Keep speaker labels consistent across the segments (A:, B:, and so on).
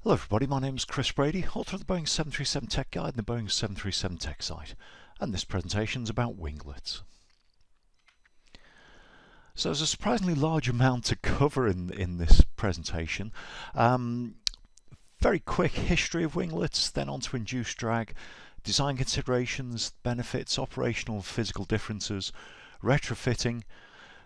A: Hello everybody, my name is Chris Brady, author of the Boeing 737 Tech Guide and the Boeing 737 Tech Site, and this presentation is about winglets. So there's a surprisingly large amount to cover in this presentation. Very quick history of winglets, then on to induced drag, design considerations, benefits, operational and physical differences, retrofitting,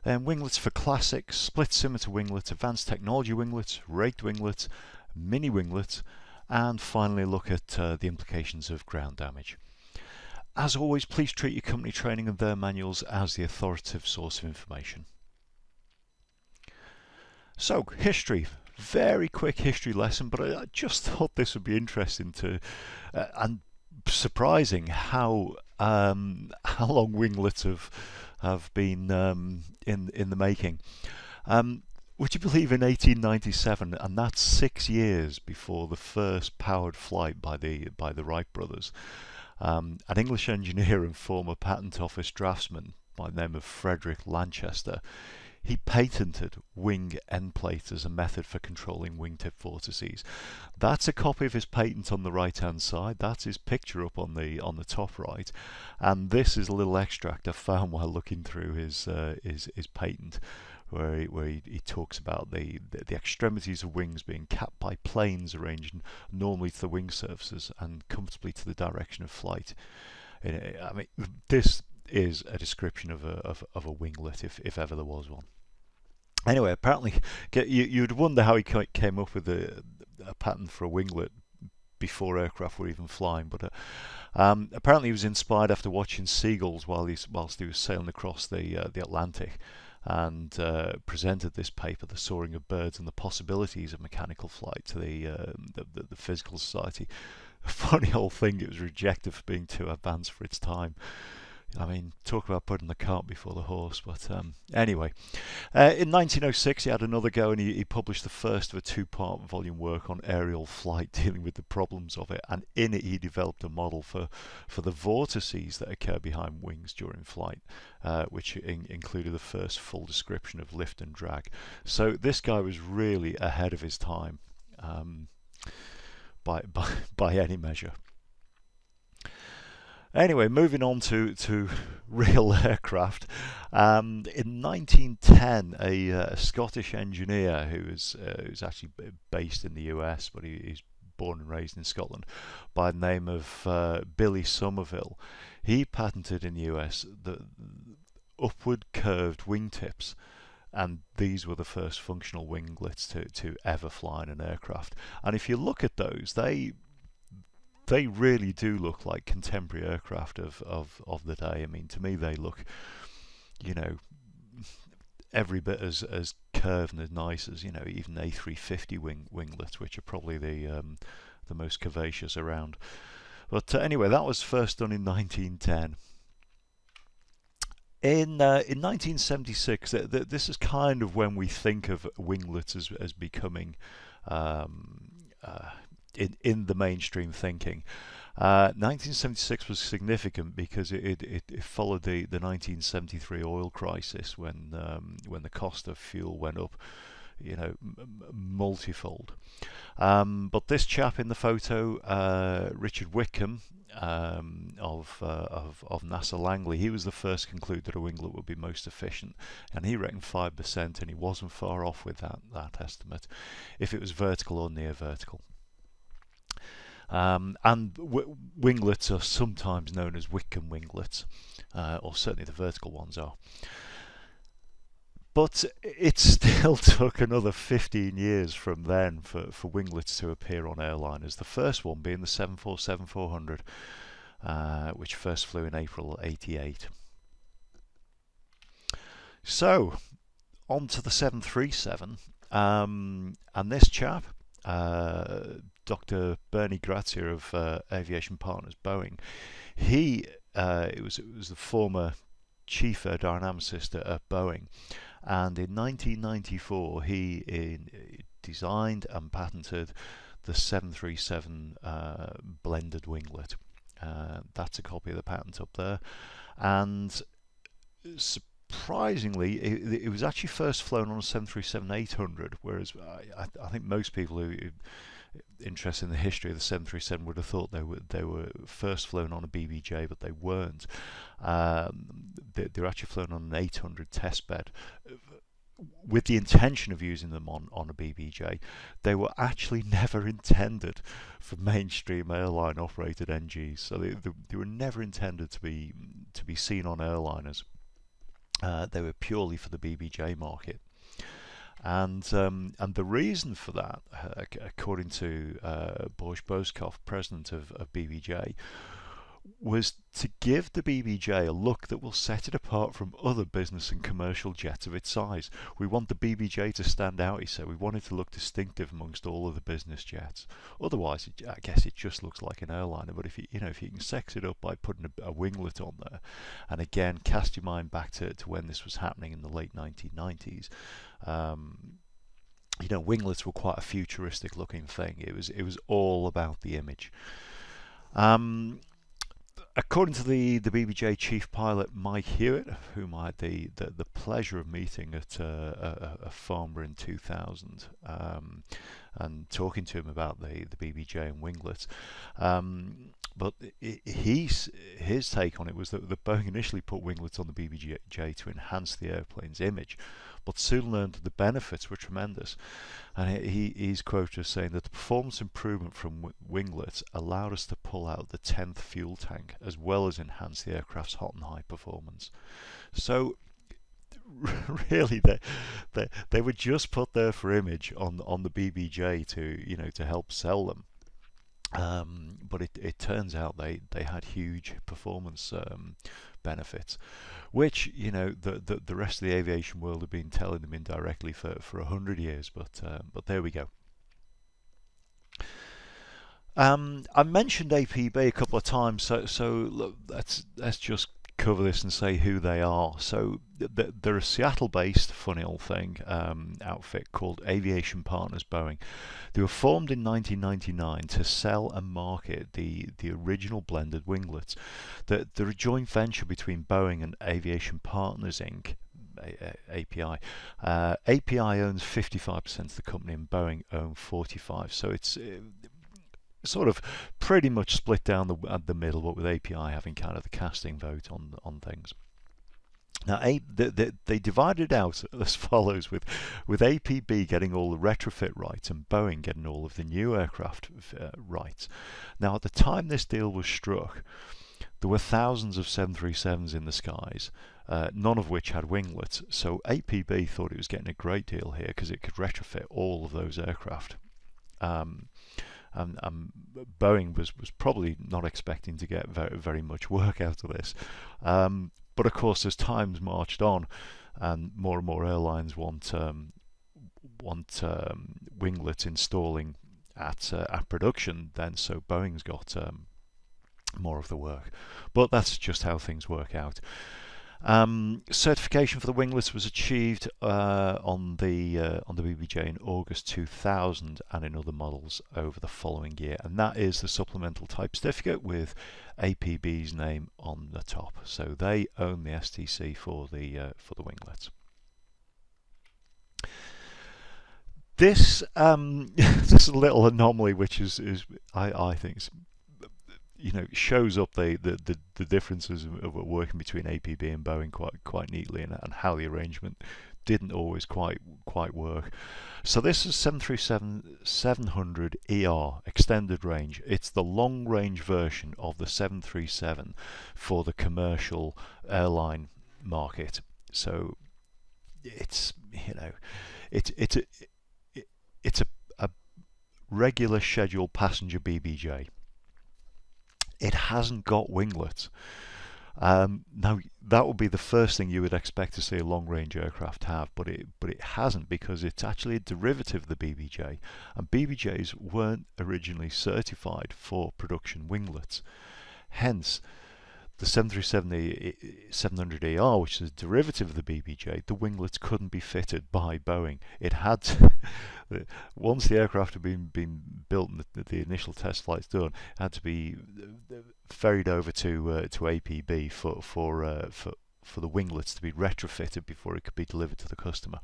A: then winglets for classics, split scimitar winglet, advanced technology winglets, raked winglets, mini-winglet, and finally look at the implications of ground damage. As always, please treat your company training and their manuals as the authoritative source of information. So, history. Very quick history lesson, but I just thought this would be interesting to, and surprising how long winglets have been in the making. Would you believe in 1897, and that's 6 years before the first powered flight by the Wright brothers, an English engineer and former patent office draftsman by the name of Frederick Lanchester, he patented wing end plate as a method for controlling wingtip vortices. That's a copy of his patent on the right hand side. That's his picture up on the top right, and this is a little extract I found while looking through his patent, where he talks about the extremities of wings being capped by planes arranged normally to the wing surfaces and comfortably to the direction of flight. I mean, this is a description of a winglet if ever there was one. Anyway, apparently you'd wonder how he came up with a patent for a winglet before aircraft were even flying, but apparently he was inspired after watching seagulls whilst he was sailing across the Atlantic, and presented this paper, The Soaring of Birds and the Possibilities of Mechanical Flight, to the Physical Society. A funny old thing, it was rejected for being too advanced for its time. I mean, talk about putting the cart before the horse. But anyway, in 1906 he had another go, and he published the first of a two-part volume work on aerial flight, dealing with the problems of it, and in it he developed a model for the vortices that occur behind wings during flight, which included the first full description of lift and drag. So this guy was really ahead of his time, by any measure. Anyway, moving on to real aircraft. In 1910, a Scottish engineer who's actually based in the US, but he's born and raised in Scotland, by the name of Billy Somerville, he patented in the US the upward curved wingtips, and these were the first functional winglets to ever fly in an aircraft. And if you look at those, they really do look like contemporary aircraft of the day. I mean, to me they look, every bit as curved and as nice as, even A350 winglets, which are probably the most curvaceous around. But anyway, that was first done in 1910. In 1976, this is kind of when we think of winglets as becoming in the mainstream thinking. 1976 was significant because it followed the 1973 oil crisis, when the cost of fuel went up, multifold. But this chap in the photo, Richard Whitcomb, of NASA Langley, he was the first to conclude that a winglet would be most efficient, and he reckoned 5%, and he wasn't far off with that estimate if it was vertical or near vertical. And winglets are sometimes known as Whitcomb winglets, or certainly the vertical ones are. But it still took another 15 years from then for winglets to appear on airliners, the first one being the 747-400, which first flew in April '88. So, on to the 737, and this chap, Dr. Bernie Grazia of Aviation Partners Boeing, it was the former chief aerodynamicist at Boeing, and in 1994 he designed and patented the 737 blended winglet. That's a copy of the patent up there, and surprisingly it was actually first flown on a 737-800, whereas I think most people who interested in the history of the 737 would have thought they were first flown on a BBJ, but they weren't. They were actually flown on an 800 test bed with the intention of using them on a BBJ. They were actually never intended for mainstream airline operated NGs, so they were never intended to be seen on airliners. They were purely for the BBJ market. And the reason for that, according to Boris Boskov, president of BBJ, was to give the BBJ a look that will set it apart from other business and commercial jets of its size. We want the BBJ to stand out, he said. We want it to look distinctive amongst all of the business jets. Otherwise, I guess it just looks like an airliner. But if you can sex it up by putting a winglet on there, and again, cast your mind back to when this was happening in the late 1990s. Winglets were quite a futuristic looking thing. It was all about the image. According to the BBJ chief pilot Mike Hewitt, whom I had the pleasure of meeting at a farmer in 2000, and talking to him about the BBJ and winglets, but his take on it was that Boeing initially put winglets on the BBJ to enhance the airplane's image, but soon learned that the benefits were tremendous. And he's quoted as saying that the performance improvement from winglets allowed us to pull out the 10th fuel tank, as well as enhance the aircraft's hot and high performance. So really, they were just put there for image on the BBJ to help sell them. But it turns out they had huge performance benefits, which the rest of the aviation world have been telling them indirectly for 100 years. But there we go. I mentioned APB a couple of times, so look, let's just cover this and say who they are. So they're a Seattle-based, funny old thing, outfit called Aviation Partners Boeing. They were formed in 1999 to sell and market the original blended winglets. They're a joint venture between Boeing and Aviation Partners Inc. API. API owns 55% of the company and Boeing owns 45%. So it's sort of pretty much split down the middle, but with API having kind of the casting vote on things. Now, they divided out as follows, with APB getting all the retrofit rights and Boeing getting all of the new aircraft rights. Now, at the time this deal was struck, there were thousands of 737s in the skies, none of which had winglets. So APB thought it was getting a great deal here because it could retrofit all of those aircraft. And Boeing was probably not expecting to get very much work out of this. But of course, as time's marched on, and more airlines want winglets installing at production, then so Boeing's got more of the work. But that's just how things work out. Certification for the winglets was achieved on the BBJ in August 2000 and in other models over the following year, and that is the supplemental type certificate with APB's name on the top. So they own the STC for the winglets. This just a little anomaly, which is I think shows up the differences of working between APB and Boeing quite neatly, and how the arrangement didn't always quite work. So this is 737-700ER extended range. It's the long range version of the 737 for the commercial airline market. So it's a regular scheduled passenger BBJ. It hasn't got winglets. Now that would be the first thing you would expect to see a long-range aircraft have, but it hasn't, because it's actually a derivative of the BBJ, and BBJs weren't originally certified for production winglets. Hence, the 737-700ER, which is a derivative of the BBJ, the winglets couldn't be fitted by Boeing. It had to, once the aircraft had been built and the initial test flights done, it had to be ferried over to APB for the winglets to be retrofitted before it could be delivered to the customer.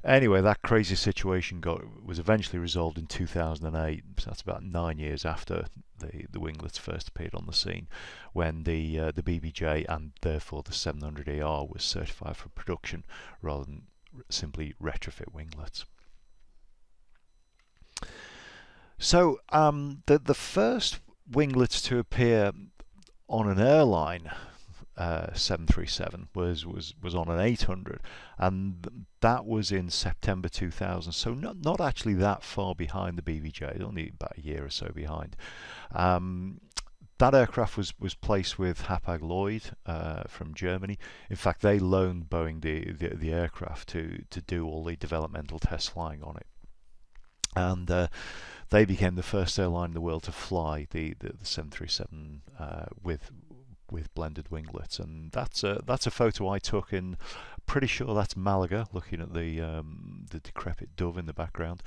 A: Anyway, that crazy situation was eventually resolved in 2008. So that's about 9 years after the winglets first appeared on the scene, when the BBJ and therefore the 700ER was certified for production rather than simply retrofit winglets. So the first winglets to appear on an airline 737 was on an 800, and that was in September 2000. So not actually that far behind the BBJ, only about a year or so behind. That aircraft was placed with Hapag-Lloyd from Germany. In fact, they loaned Boeing the aircraft to do all the developmental test flying on it, and they became the first airline in the world to fly the 737 with blended winglets. And that's a photo I took in, pretty sure that's Malaga, looking at the decrepit Dove in the background.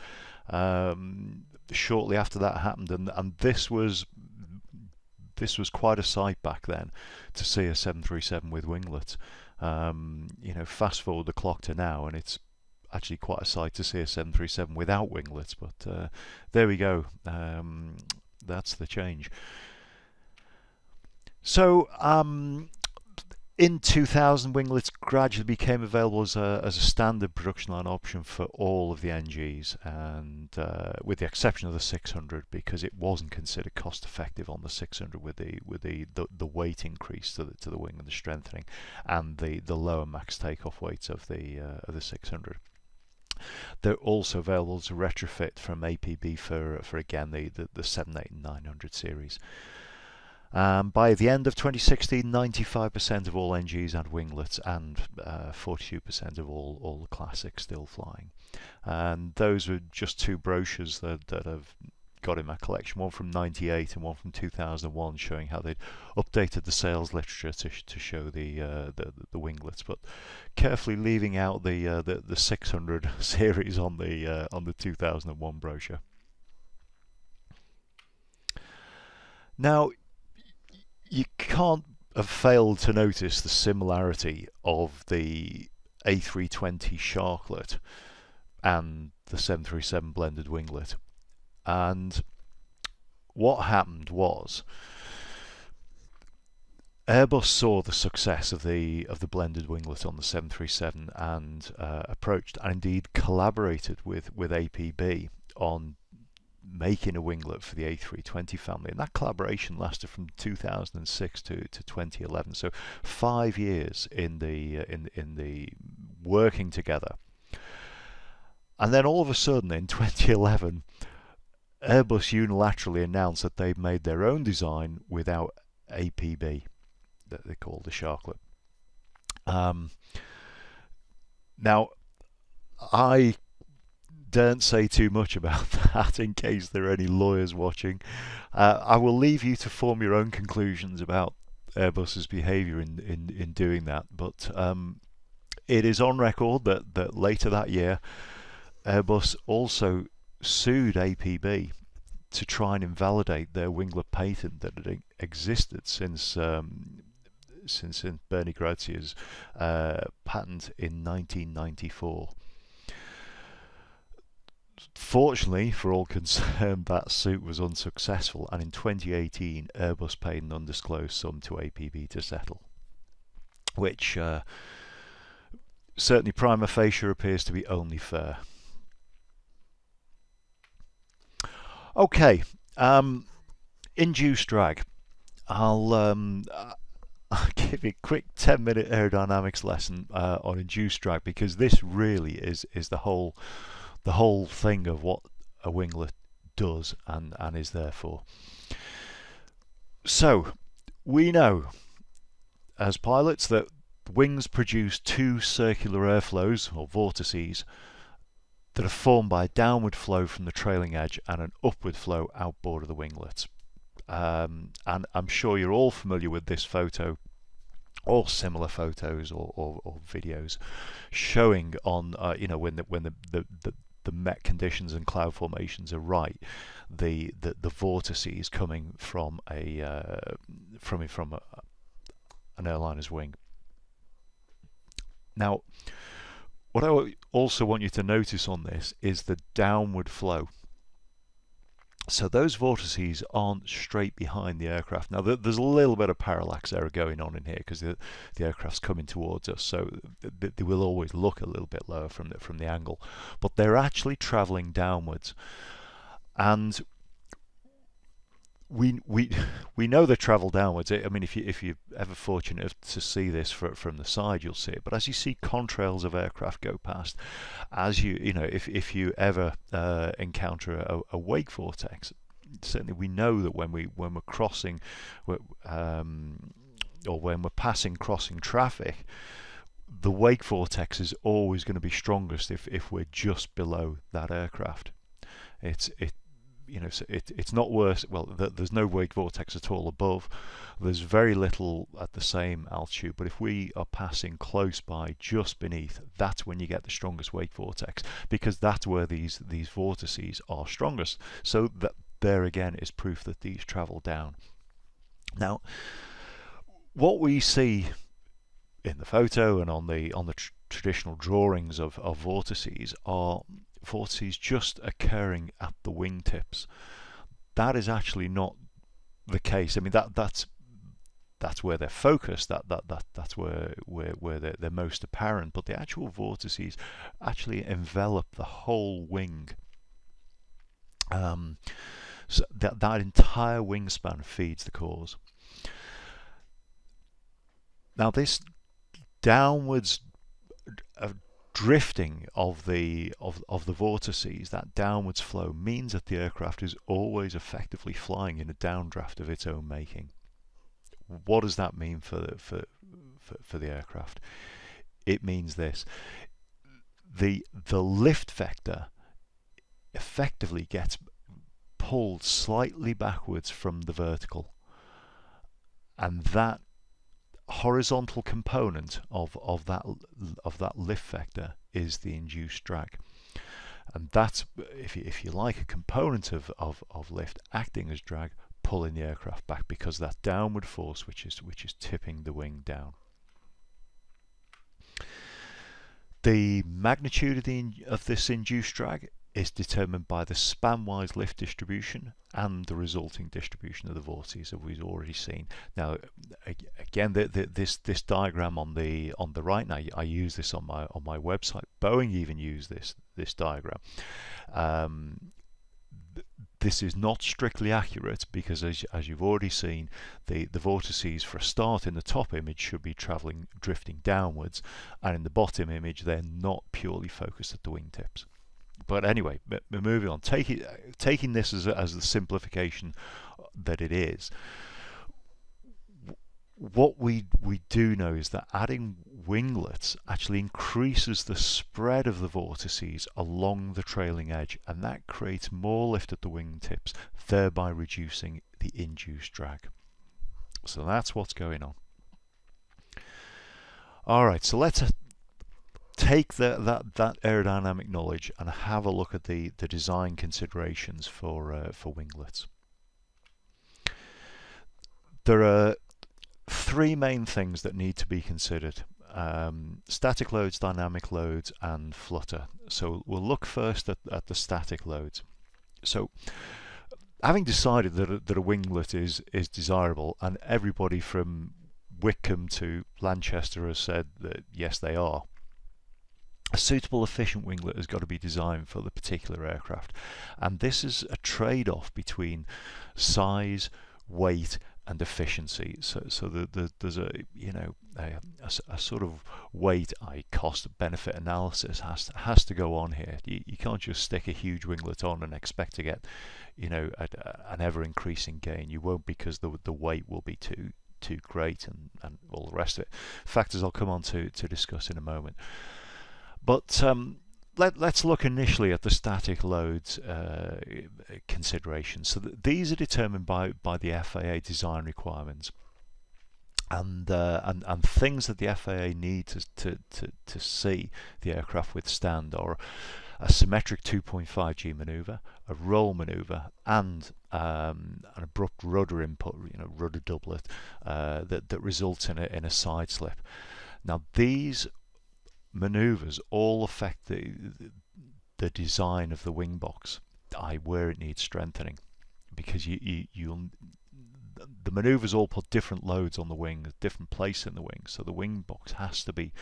A: Shortly after that happened, and this was quite a sight back then, to see a 737 with winglets. Fast forward the clock to now, and it's actually quite a sight to see a 737 without winglets. But there we go. That's the change. So in 2000, winglets gradually became available as a standard production line option for all of the NGs, and with the exception of the 600, because it wasn't considered cost effective on the 600 with the weight increase to the wing and the strengthening, and the lower max takeoff weights of the 600. They're also available to retrofit from APB for again the 7, 8 and 900 series. By the end of 2016, 95% of all NGs had winglets, and 42% of all the classics still flying. And those were just two brochures that I've got in my collection, one from 98 and one from 2001, showing how they'd updated the sales literature to show the winglets, but carefully leaving out the 600 series on the 2001 brochure. Now, you can't have failed to notice the similarity of the A320 Sharklet and the 737 blended winglet. And what happened was, Airbus saw the success of the blended winglet on the 737 and approached and indeed collaborated with APB on making a winglet for the A320 family, and that collaboration lasted from 2006 to 2011. So 5 years in the working together, and then all of a sudden in 2011, Airbus unilaterally announced that they'd made their own design without APB, that they called the Sharklet. Now, I don't say too much about that in case there are any lawyers watching. I will leave you to form your own conclusions about Airbus's behaviour in doing that, but it is on record that later that year Airbus also sued APB to try and invalidate their winglet patent that had existed since Bernie Grazia's patent in 1994. Fortunately for all concerned, that suit was unsuccessful, and in 2018 Airbus paid an undisclosed sum to APB to settle, which certainly prima facie appears to be only fair. Okay, Induced Drag. I'll give you a quick 10-minute aerodynamics lesson on Induced Drag, because this really is the whole thing of what a winglet does and is there for. So we know as pilots that wings produce two circular airflows, or vortices, that are formed by a downward flow from the trailing edge and an upward flow outboard of the winglets. And I'm sure you're all familiar with this photo or similar photos or videos showing on when the Met conditions and cloud formations are right, the vortices coming from an airliner's wing. Now, What I also want you to notice on this is the downward flow. So those vortices aren't straight behind the aircraft. Now there's a little bit of parallax error going on in here because the aircraft's coming towards us, so they will always look a little bit lower from the angle, but they're actually traveling downwards. And we know they travel downwards. I mean, if you're ever fortunate to see this from the side, you'll see it. But as you see contrails of aircraft go past, as you know, if you ever encounter a wake vortex, certainly we know that when we're crossing, or when we're crossing traffic, the wake vortex is always going to be strongest if we're just below that aircraft. It's not worse. Well, there's no wake vortex at all above. There's very little at the same altitude. But if we are passing close by, just beneath, that's when you get the strongest wake vortex, because that's where these vortices are strongest. So that there again is proof that these travel down. Now, what we see in the photo and on the traditional drawings of vortices are vortices just occurring at the wingtips. That is actually not the case. I mean, that's where they're focused. That's where they're most apparent. But the actual vortices actually envelop the whole wing. So that entire wingspan feeds the cause. Now, this downwards drifting of the vortices, that downwards flow, means that the aircraft is always effectively flying in a downdraft of its own making. What does that mean for the aircraft? It means this: the lift vector effectively gets pulled slightly backwards from the vertical, and that horizontal component of that lift vector is the induced drag. And that's, if you like, a component of lift acting as drag, pulling the aircraft back, because that downward force which is tipping the wing down. The magnitude of this induced drag is determined by the span-wise lift distribution and the resulting distribution of the vortices that we've already seen. Now, again, this diagram on the right. Now, I use this on my website. Boeing even used this diagram. This is not strictly accurate, because as you've already seen, the vortices, for a start, in the top image should be drifting downwards, and in the bottom image they're not purely focused at the wingtips. But anyway, moving on, taking this as the simplification that it is, what we do know is that adding winglets actually increases the spread of the vortices along the trailing edge, and that creates more lift at the wingtips, thereby reducing the induced drag. So that's what's going on. All right, so let's take that aerodynamic knowledge and have a look at the design considerations for winglets. There are three main things that need to be considered: static loads, dynamic loads, and flutter. So we'll look first at the static loads. So, having decided that a winglet is desirable, and everybody from Wickham to Lanchester has said that yes, they are, a suitable, efficient winglet has got to be designed for the particular aircraft, and this is a trade-off between size, weight, and efficiency. So there's a sort of weight, cost benefit analysis has to go on here. You can't just stick a huge winglet on and expect to get an ever increasing gain. You won't, because the weight will be too great, and all the rest of it, factors I'll come on to discuss in a moment. But let's look initially at the static loads considerations. So these are determined by the FAA design requirements, and things that the FAA need to see the aircraft withstand are a symmetric 2.5G manoeuvre, a roll manoeuvre, and an abrupt rudder input, rudder doublet, that results in a side slip. Now, these maneuvers all affect the design of the wing box, i.e. where it needs strengthening, because the maneuvers all put different loads on the wing, different place in the wing, so the wing box has to be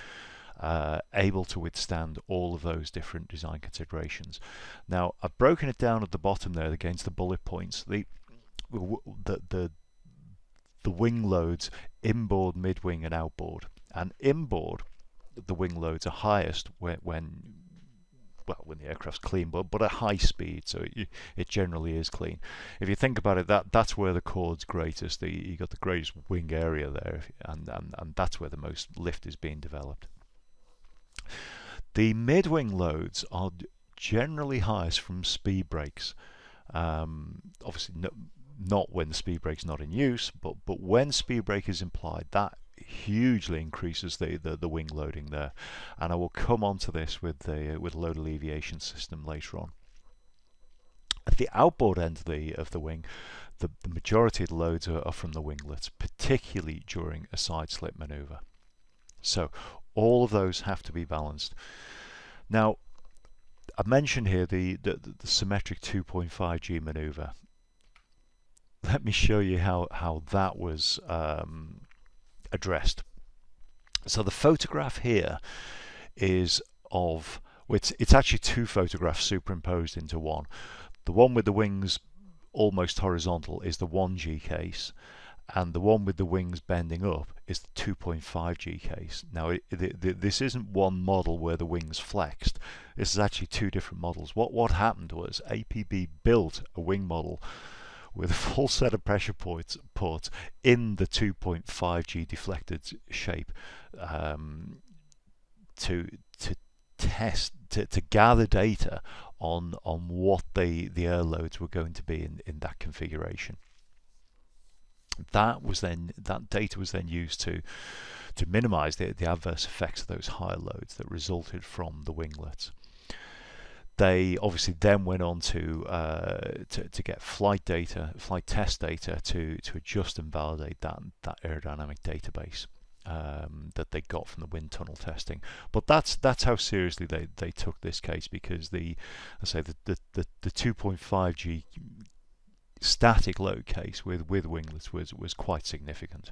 A: able to withstand all of those different design considerations. Now, I've broken it down at the bottom there against the bullet points. The wing loads inboard, mid-wing and outboard. And inboard, the wing loads are highest when the aircraft's clean, but at high speed, so it generally is clean. If you think about it, that's where the chord's greatest. You got the greatest wing area there, and that's where the most lift is being developed. The mid-wing loads are generally highest from speed brakes. Obviously, not when the speed brake's not in use, but when speed brake is implied, that hugely increases the wing loading there, and I will come on to this with load alleviation system later on. At the outboard end of the wing, the majority of the loads are from the winglets, particularly during a side slip maneuver. So all of those have to be balanced. Now, I mentioned here the symmetric 2.5G maneuver. Let me show you how that was addressed. So the photograph here is of, it's actually two photographs superimposed into one. The one with the wings almost horizontal is the 1G case, and the one with the wings bending up is the 2.5G case. Now, this isn't one model where the wings flexed. This is actually two different models. What happened was APB built a wing model with a full set of pressure ports in the 2.5G deflected shape to test, to gather data on what the air loads were going to be in that configuration. That data was then used to minimize the adverse effects of those higher loads that resulted from the winglets. They obviously then went on to get flight test data to adjust and validate that aerodynamic database that they got from the wind tunnel testing. But that's how seriously they took this case, because the 2.5G static load case with winglets was quite significant,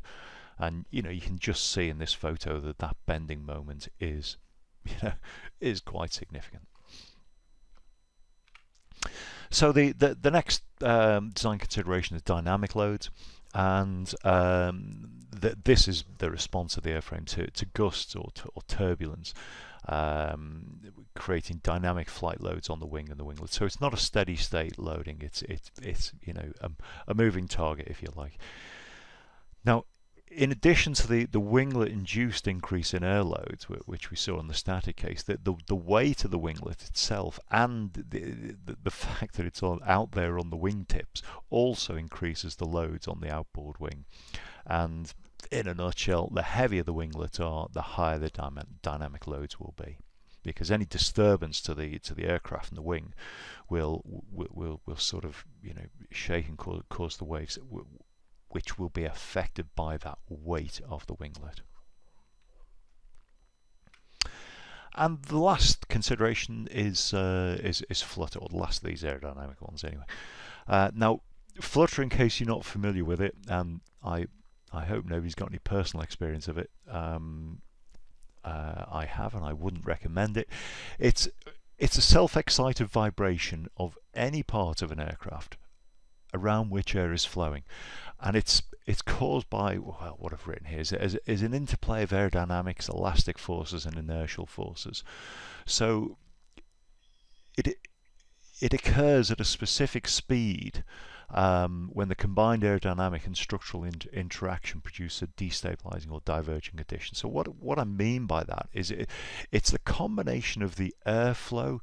A: and you can just see in this photo that bending moment is quite significant. So the next design consideration is dynamic loads, and this is the response of the airframe to gusts or turbulence, creating dynamic flight loads on the wing and the winglet. So it's not a steady state loading; it's a moving target, if you like. Now, in addition to the winglet induced increase in air loads, which we saw in the static case, the weight of the winglet itself and the fact that it's out there on the wingtips also increases the loads on the outboard wing. And in a nutshell, the heavier the winglet are, the higher the dynamic loads will be, because any disturbance to the aircraft and the wing will sort of shake and cause the waves, which will be affected by that weight of the winglet. And the last consideration is flutter, or the last of these aerodynamic ones anyway. Now, flutter, in case you're not familiar with it, and I hope nobody's got any personal experience of it. I have, and I wouldn't recommend it. It's a self-excited vibration of any part of an aircraft around which air is flowing, and it's caused by, well, what I've written here is an interplay of aerodynamics, elastic forces and inertial forces. So it occurs at a specific speed when the combined aerodynamic and structural interaction produce a destabilizing or diverging condition. So what I mean by that is it's the combination of the airflow,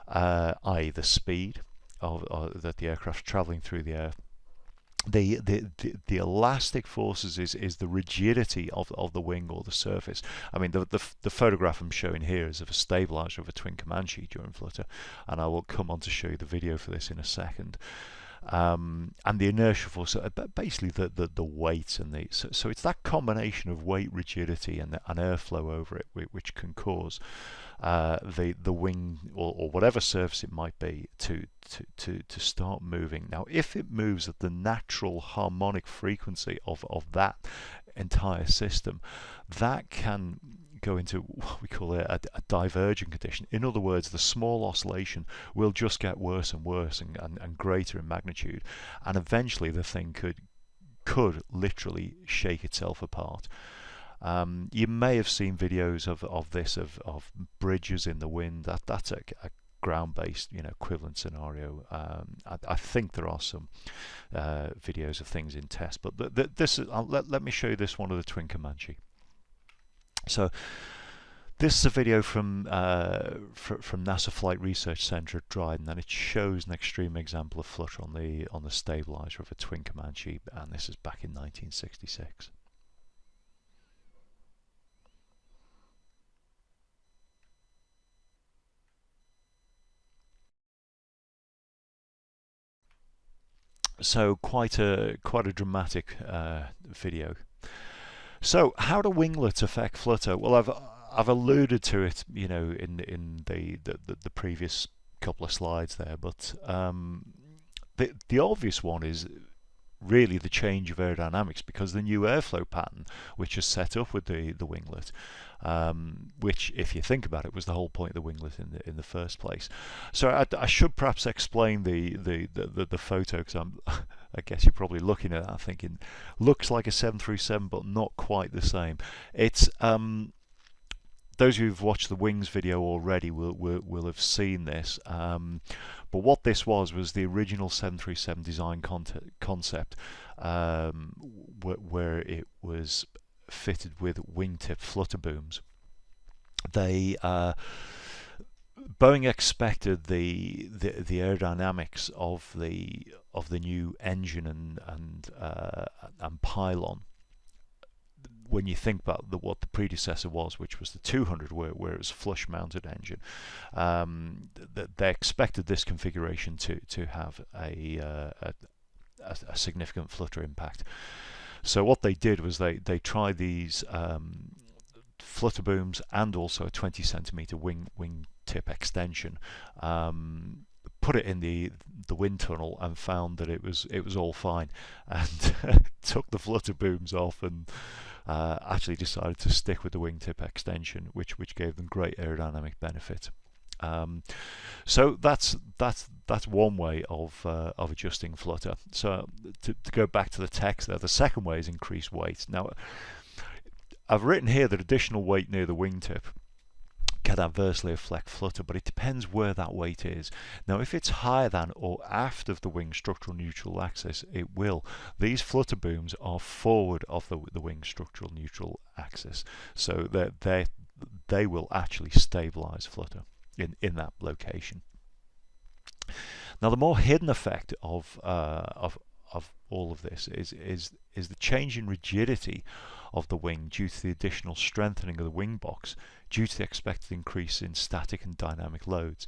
A: i.e. the speed that the aircraft's traveling through the air. The elastic forces is the rigidity of the wing or the surface. I mean, the photograph I'm showing here is of a stabilizer of a twin Comanche during flutter, and I will come on to show you the video for this in a second. and the inertial force, basically the weight and so it's that combination of weight, rigidity, and airflow over it which can cause the wing or whatever surface it might be to start moving. Now, if it moves at the natural harmonic frequency of that entire system, that can go into what we call a divergent condition. In other words, the small oscillation will just get worse and worse and greater in magnitude, and eventually the thing could literally shake itself apart. You may have seen videos of this of bridges in the wind. That's a ground-based, equivalent scenario. I think there are some videos of things in test, but this is, let me show you this one of the Twin Comanche. So this is a video from NASA Flight Research Center at Dryden, and it shows an extreme example of flutter on the stabilizer of a Twin Comanche, and this is back in 1966. So quite a dramatic video. So how do winglets affect flutter? Well, I've alluded to it, in the previous couple of slides there, but the obvious one is really the change of aerodynamics, because the new airflow pattern which is set up with the winglet, which, if you think about it, was the whole point of the winglet in the first place. So I should perhaps explain the photo, because I guess you're probably looking at that thinking looks like a 737 but not quite the same. It's those who've watched the wings video already will have seen this, but what this was the original 737 design concept, where it was fitted with wingtip flutter booms. They Boeing expected the aerodynamics of the new engine and pylon, when you think about what the predecessor was, which was the 200, where it was a flush-mounted engine, they expected this configuration to have a significant flutter impact. So what they did was they tried these flutter booms and also a 20 centimeter wing tip extension, put it in the wind tunnel, and found that it was all fine, and took the flutter booms off and actually decided to stick with the wingtip extension, which gave them great aerodynamic benefit. So that's one way of adjusting flutter. So to go back to the text there, the second way is increased weight. Now, I've written here that additional weight near the wingtip can adversely affect flutter, but it depends where that weight is. Now, if it's higher than or aft of the wing structural neutral axis, it will. These flutter booms are forward of the wing structural neutral axis, so they will actually stabilize flutter in that location. Now, the more hidden effect of all of this is the change in rigidity of the wing due to the additional strengthening of the wing box due to the expected increase in static and dynamic loads.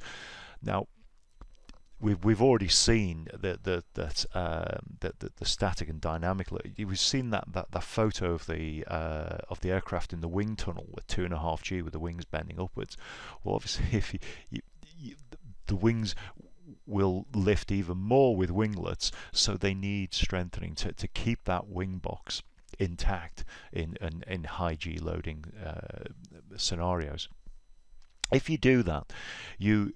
A: Now, we've already seen that the static and dynamic load. We've seen that photo of the aircraft in the wind tunnel with 2.5 G with the wings bending upwards. Well, obviously, if the wings will lift even more with winglets, so they need strengthening to keep that wing box intact in high G loading scenarios. If you do that, the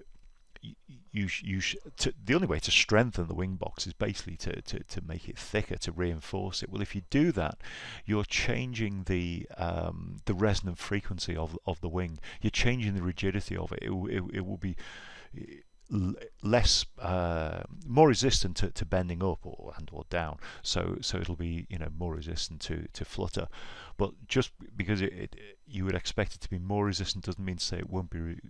A: only way to strengthen the wing box is basically to make it thicker, to reinforce it. Well, if you do that, you're changing the resonant frequency of the wing. You're changing the rigidity of it. It will be less more resistant to bending up or down, so it'll be more resistant to flutter. But just because you would expect it to be more resistant doesn't mean to say it won't be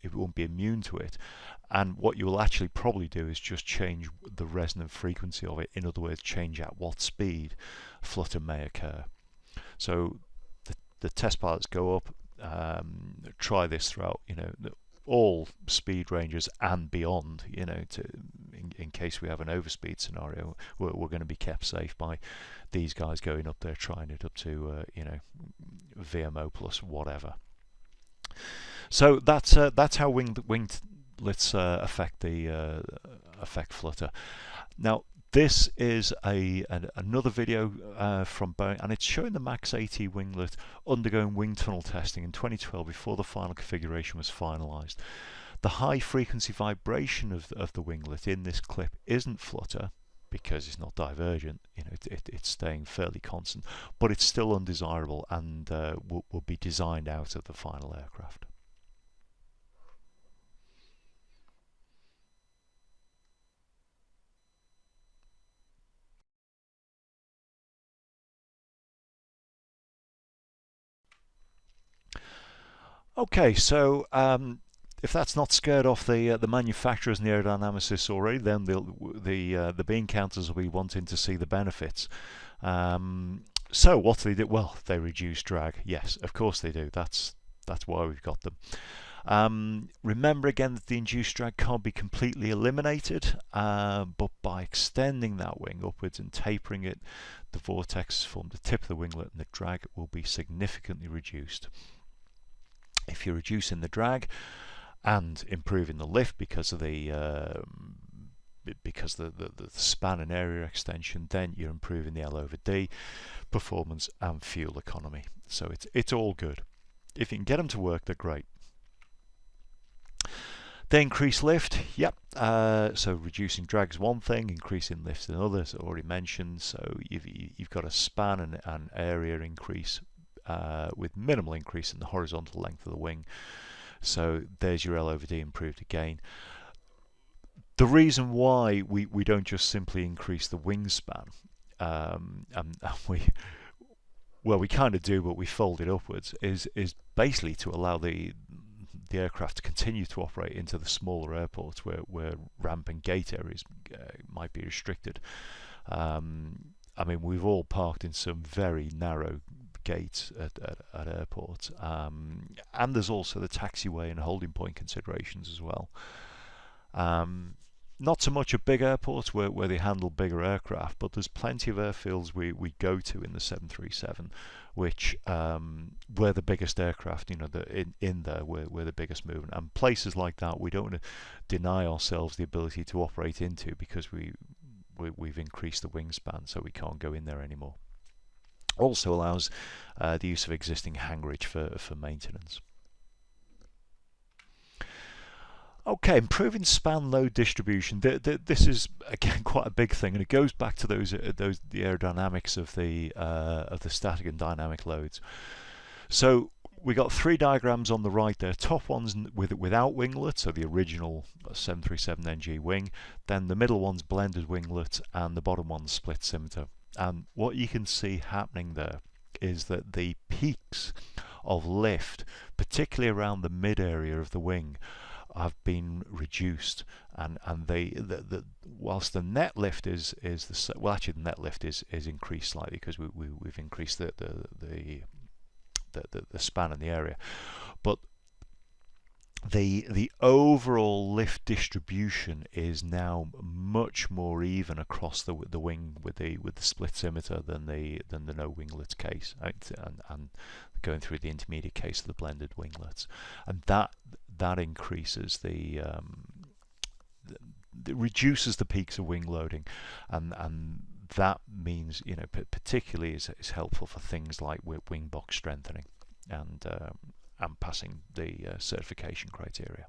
A: it won't be immune to it. And what you will actually probably do is just change the resonant frequency of it. In other words, change at what speed flutter may occur. So the test pilots go up, try this throughout all speed ranges and beyond, to in case we have an overspeed scenario, we're going to be kept safe by these guys going up there trying it up to VMO plus whatever. So that's how winglets affect flutter. Now this is another video from Boeing, and it's showing the MAX 80 winglet undergoing wing tunnel testing in 2012 before the final configuration was finalized. The high frequency vibration of the winglet in this clip isn't flutter because it's not divergent, it's staying fairly constant, but it's still undesirable and will be designed out of the final aircraft. Okay, so if that's not scared off the manufacturers and the aerodynamicists already, then the bean counters will be wanting to see the benefits. So what do they do? Well, they reduce drag. Yes, of course they do. That's why we've got them. Remember again that the induced drag can't be completely eliminated, but by extending that wing upwards and tapering it, the vortex form the tip of the winglet and the drag will be significantly reduced. If you're reducing the drag and improving the lift because of the span and area extension, then you're improving the L/D performance and fuel economy. So it's all good. If you can get them to work, they're great. They increase lift, yep. So reducing drag is one thing, increasing lift is another, as I already mentioned. So you've got a span and area increase with minimal increase in the horizontal length of the wing. So there's your L/D improved again. The reason why we don't just simply increase the wingspan, and we kind of do, but we fold it upwards, is basically to allow the aircraft to continue to operate into the smaller airports where ramp and gate areas might be restricted. I mean, we've all parked in some very narrow gates at airports, and there's also the taxiway and holding point considerations as well. Not so much at big airports where they handle bigger aircraft, but there's plenty of airfields we go to in the 737 which were the biggest aircraft, in there were the biggest movement, and places like that we don't want to deny ourselves the ability to operate into because we've increased the wingspan, so we can't go in there anymore. Also allows the use of existing hangarage for maintenance. Okay, improving span load distribution. This is again quite a big thing, and it goes back to the aerodynamics of the static and dynamic loads. So we got three diagrams on the right there. Top one's without winglet, so the original 737NG wing. Then the middle one's blended winglet, and the bottom one's split scimitar. And what you can see happening there is that the peaks of lift, particularly around the mid area of the wing, have been reduced, and whilst the net lift is actually the net lift is increased slightly because we've increased the span in the area, but the overall lift distribution is now much more even across the wing with the split scimitar than the no winglets case, and going through the intermediate case of the blended winglets, and that increases it reduces the peaks of wing loading, and that means particularly is helpful for things like wing box strengthening and passing the certification criteria.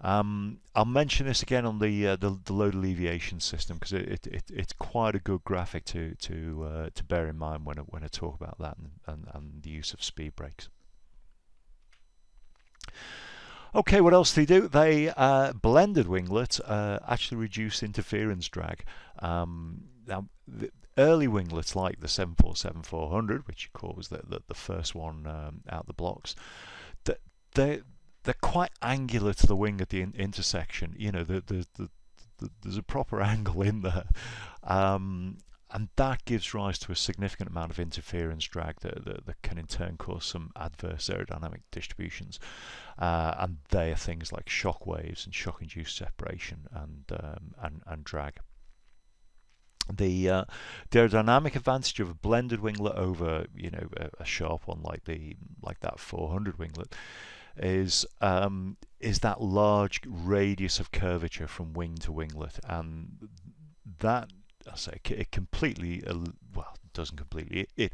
A: I'll mention this again on the load alleviation system because it's quite a good graphic to bear in mind when I talk about that and the use of speed brakes. Okay, what else do? They blended winglets actually reduce interference drag. Now, the early winglets like the 747-400, which of course was the first one out the blocks, they're quite angular to the wing at the intersection. There's a proper angle in there, and that gives rise to a significant amount of interference drag that can in turn cause some adverse aerodynamic distributions. And they are things like shock waves and shock-induced separation and drag. The aerodynamic advantage of a blended winglet over a sharp one like that 400 winglet is that large radius of curvature from wing to winglet, and that I say it completely doesn't completely, it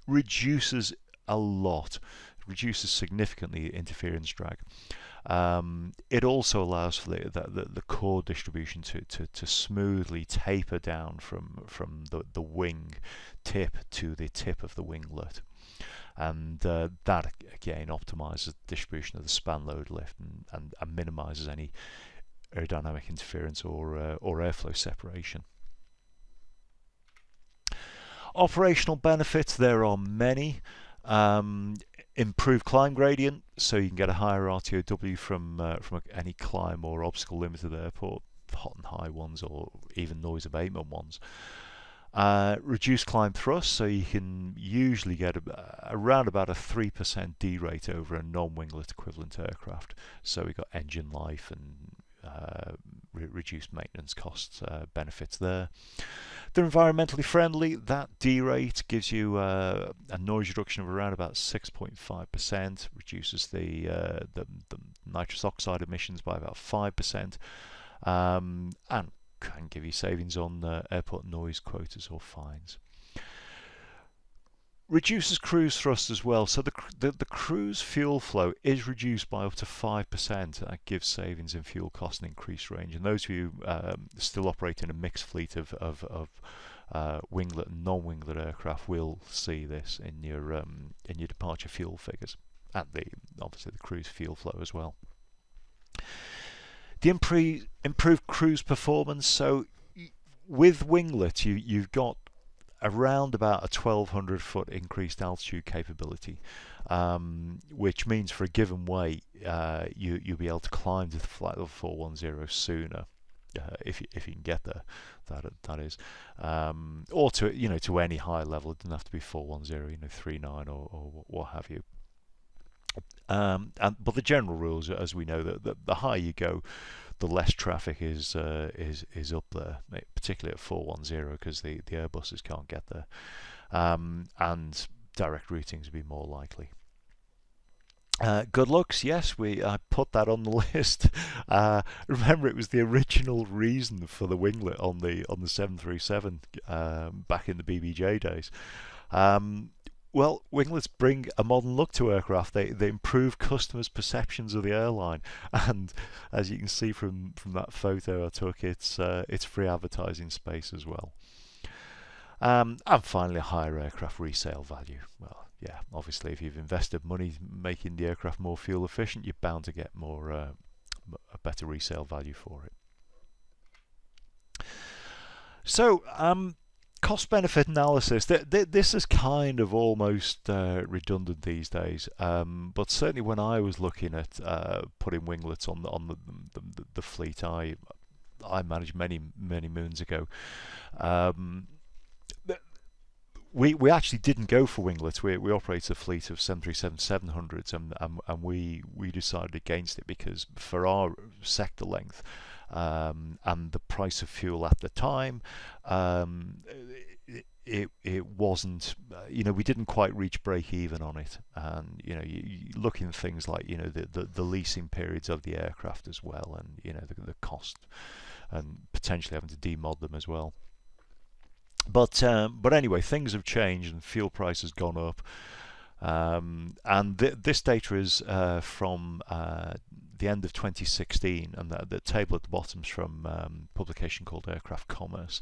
A: reduces a lot, reduces significantly interference drag. It also allows for the core distribution to smoothly taper down from the wing tip to the tip of the winglet, and that again optimizes the distribution of the span load lift and minimizes any aerodynamic interference or airflow separation. Operational benefits, there are many. Improved climb gradient, so you can get a higher RTOW from any climb or obstacle limited airport, hot and high ones or even noise abatement ones. Reduced climb thrust, so you can usually get around about a 3% D-rate over a non-winglet equivalent aircraft. So we've got engine life and reduced maintenance costs benefits there. They're environmentally friendly. That D-rate gives you a noise reduction of around about 6.5%, reduces the nitrous oxide emissions by about 5%, and can give you savings on airport noise quotas or fines. Reduces cruise thrust as well, so the cruise fuel flow is reduced by up to 5%. That gives savings in fuel cost and increased range. And those of you still operating a mixed fleet of winglet and non-winglet aircraft will see this in your departure fuel figures, and obviously the cruise fuel flow as well. The improved cruise performance. So with winglet, you've got around about a 1,200 foot increased altitude capability, which means for a given weight you'll be able to climb to the flight level 410 sooner, if you can get there, that is, or to any high level. It doesn't have to be 410, 39 or what have you. But the general rules, as we know, that the higher you go, the less traffic is up there, particularly at 410, because the Airbuses can't get there, and direct routings would be more likely. Good looks, yes, I put that on the list. Remember, it was the original reason for the winglet on the 737 back in the BBJ days. Well, winglets bring a modern look to aircraft. They improve customers' perceptions of the airline, and as you can see from that photo I took, it's free advertising space as well. And finally, a higher aircraft resale value. Well, yeah, obviously, if you've invested money making the aircraft more fuel efficient, you're bound to get a better resale value for it. So, cost-benefit analysis. This is kind of almost redundant these days, but certainly when I was looking at putting winglets on the fleet I managed many moons ago, we actually didn't go for winglets. We operated a fleet of 737-700s, and we decided against it because for our sector length, and the price of fuel at the time, it wasn't, we didn't quite reach break even on it. And you look in things like the leasing periods of the aircraft as well, and the cost, and potentially having to demod them as well. But anyway, things have changed and fuel price has gone up. And this data is from the end of 2016, and the table at the bottom is from a publication called Aircraft Commerce.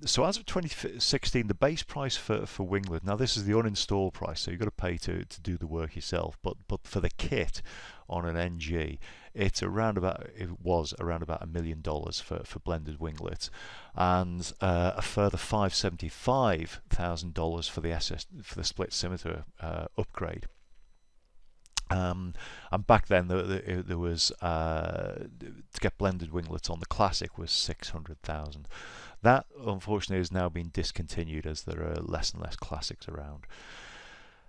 A: So as of 2016, the base price for winglet, now this is the uninstalled price, so you've got to pay to do the work yourself, but for the kit on an NG, it was around about $1 million for blended winglets, and a further $575,000 for the split Scimitar upgrade. And back then there was to get blended winglets on the Classic was 600,000. That unfortunately has now been discontinued as there are less and less Classics around.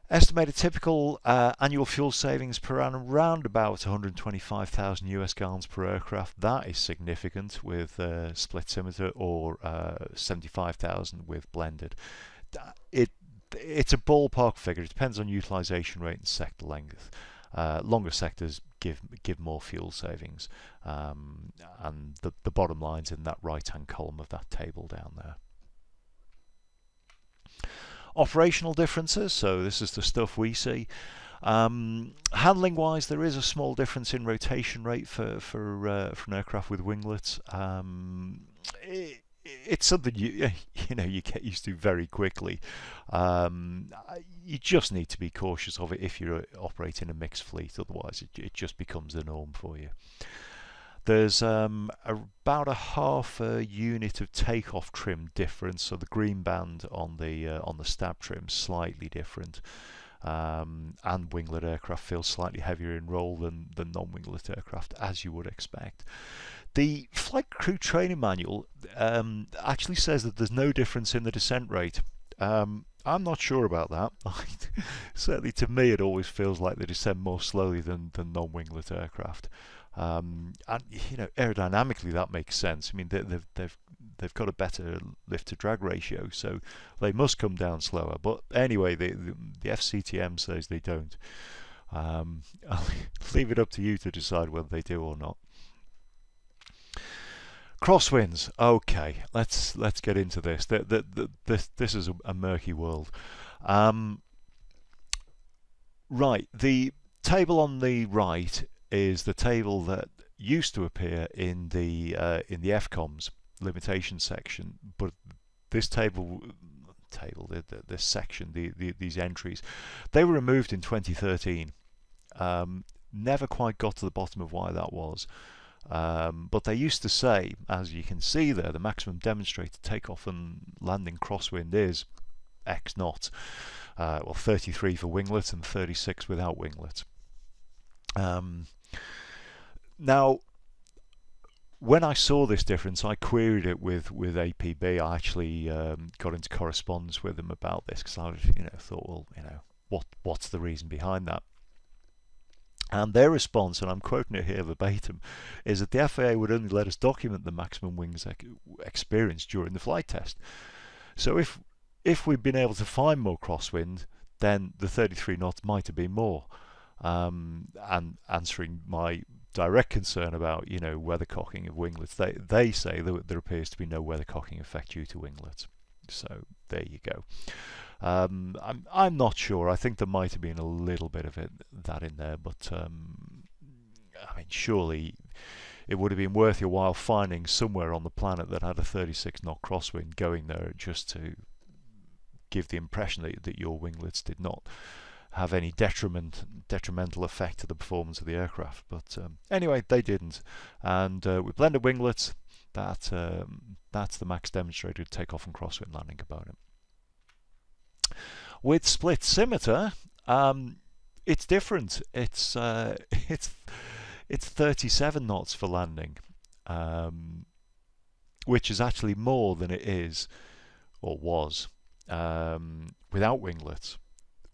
A: Estimated typical annual fuel savings per annum around about 125,000 US gallons per aircraft. That is significant with split Scimitar, or 75,000 with blended. It's a ballpark figure. It depends on utilisation rate and sector length. Longer sectors give more fuel savings, and the bottom line's in that right-hand column of that table down there. Operational differences, so this is the stuff we see. Handling wise, there is a small difference in rotation rate for an aircraft with winglets. It's something you get used to very quickly. You just need to be cautious of it if you're operating a mixed fleet, otherwise it just becomes the norm for you. There's about a half a unit of takeoff trim difference, so the green band on the stab trim slightly different, and winglet aircraft feel slightly heavier in roll than non-winglet aircraft, as you would expect. The flight crew training manual actually says that there's no difference in the descent rate. I'm not sure about that. Certainly to me it always feels like they descend more slowly than non-winglet aircraft. And aerodynamically that makes sense. I mean, they've got a better lift to drag ratio, so they must come down slower. But anyway, the FCTM says they don't. I'll leave it up to you to decide whether they do or not. Crosswinds. Okay, let's get into this. This is a murky world. Right, the table on the right is the table that used to appear in the FCOMS limitation section, but this this section, these entries, they were removed in 2013. Never quite got to the bottom of why that was. But they used to say, as you can see there, the maximum demonstrated takeoff and landing crosswind is X knot. 33 for winglet and 36 without winglet. Now, when I saw this difference, I queried it with APB. I actually got into correspondence with them about this because I thought, well, what's the reason behind that? And their response, and I'm quoting it here verbatim, is that the FAA would only let us document the maximum wings experience during the flight test. So if we'd been able to find more crosswind, then the 33 knots might have been more. And answering my direct concern about weathercocking of winglets, they say that there appears to be no weathercocking effect due to winglets. So there you go. I'm not sure. I think there might have been a little bit of that in there, but I mean, surely it would have been worth your while finding somewhere on the planet that had a 36 knot crosswind, going there just to give the impression that your winglets did not have any detrimental effect to the performance of the aircraft. But anyway, they didn't. And with blended winglets, that's the max demonstrated takeoff and crosswind landing component. With split Scimitar, it's different. It's 37 knots for landing, which is actually more than it is or was without winglets,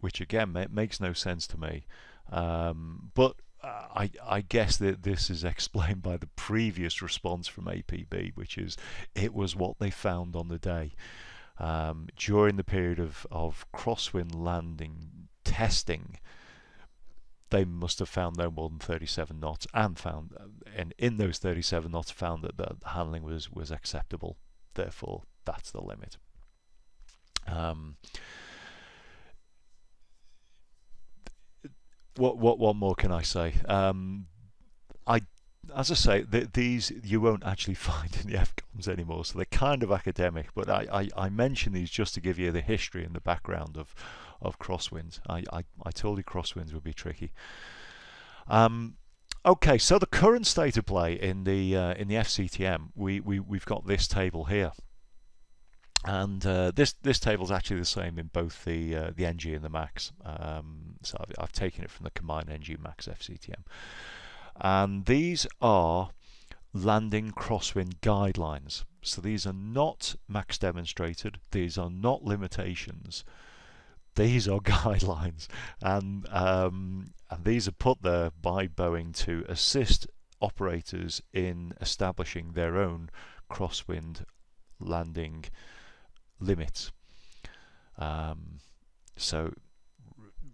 A: which again makes no sense to me. But I guess that this is explained by the previous response from APB, which is it was what they found on the day. During the period of crosswind landing testing, they must have found no more than 37 knots, and in those 37 knots found that the handling was acceptable. Therefore, that's the limit. What more can I say? As I say, these you won't actually find in the FCOMS anymore, so they're kind of academic, but I mention these just to give you the history and the background of crosswinds. I told you crosswinds would be tricky. Okay, so the current state of play in the FCTM, we've got this table here. And this table is actually the same in both the NG and the Max. So I've taken it from the combined NG Max FCTM. And these are landing crosswind guidelines. So these are not Max demonstrated. These are not limitations. These are guidelines, and these are put there by Boeing to assist operators in establishing their own crosswind landing limits. So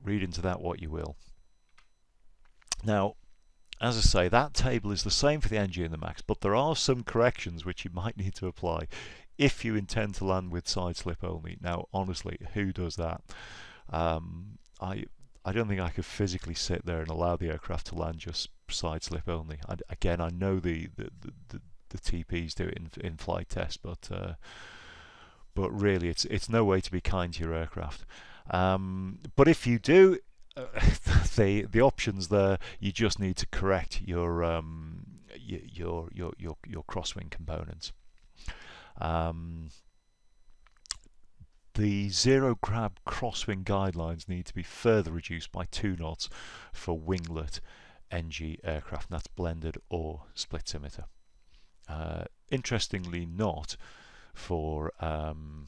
A: read into that what you will. Now, as I say, that table is the same for the NG and the Max, but there are some corrections which you might need to apply if you intend to land with side slip only. Now, honestly, who does that? I don't think I could physically sit there and allow the aircraft to land just side slip only. Again, I know the TPs do it in flight test, but really, it's no way to be kind to your aircraft. But if you do, the options there, you just need to correct your crosswind components. The zero grab crosswind guidelines need to be further reduced by 2 knots for winglet NG aircraft, and that's blended or split scimitar. Interestingly, not for the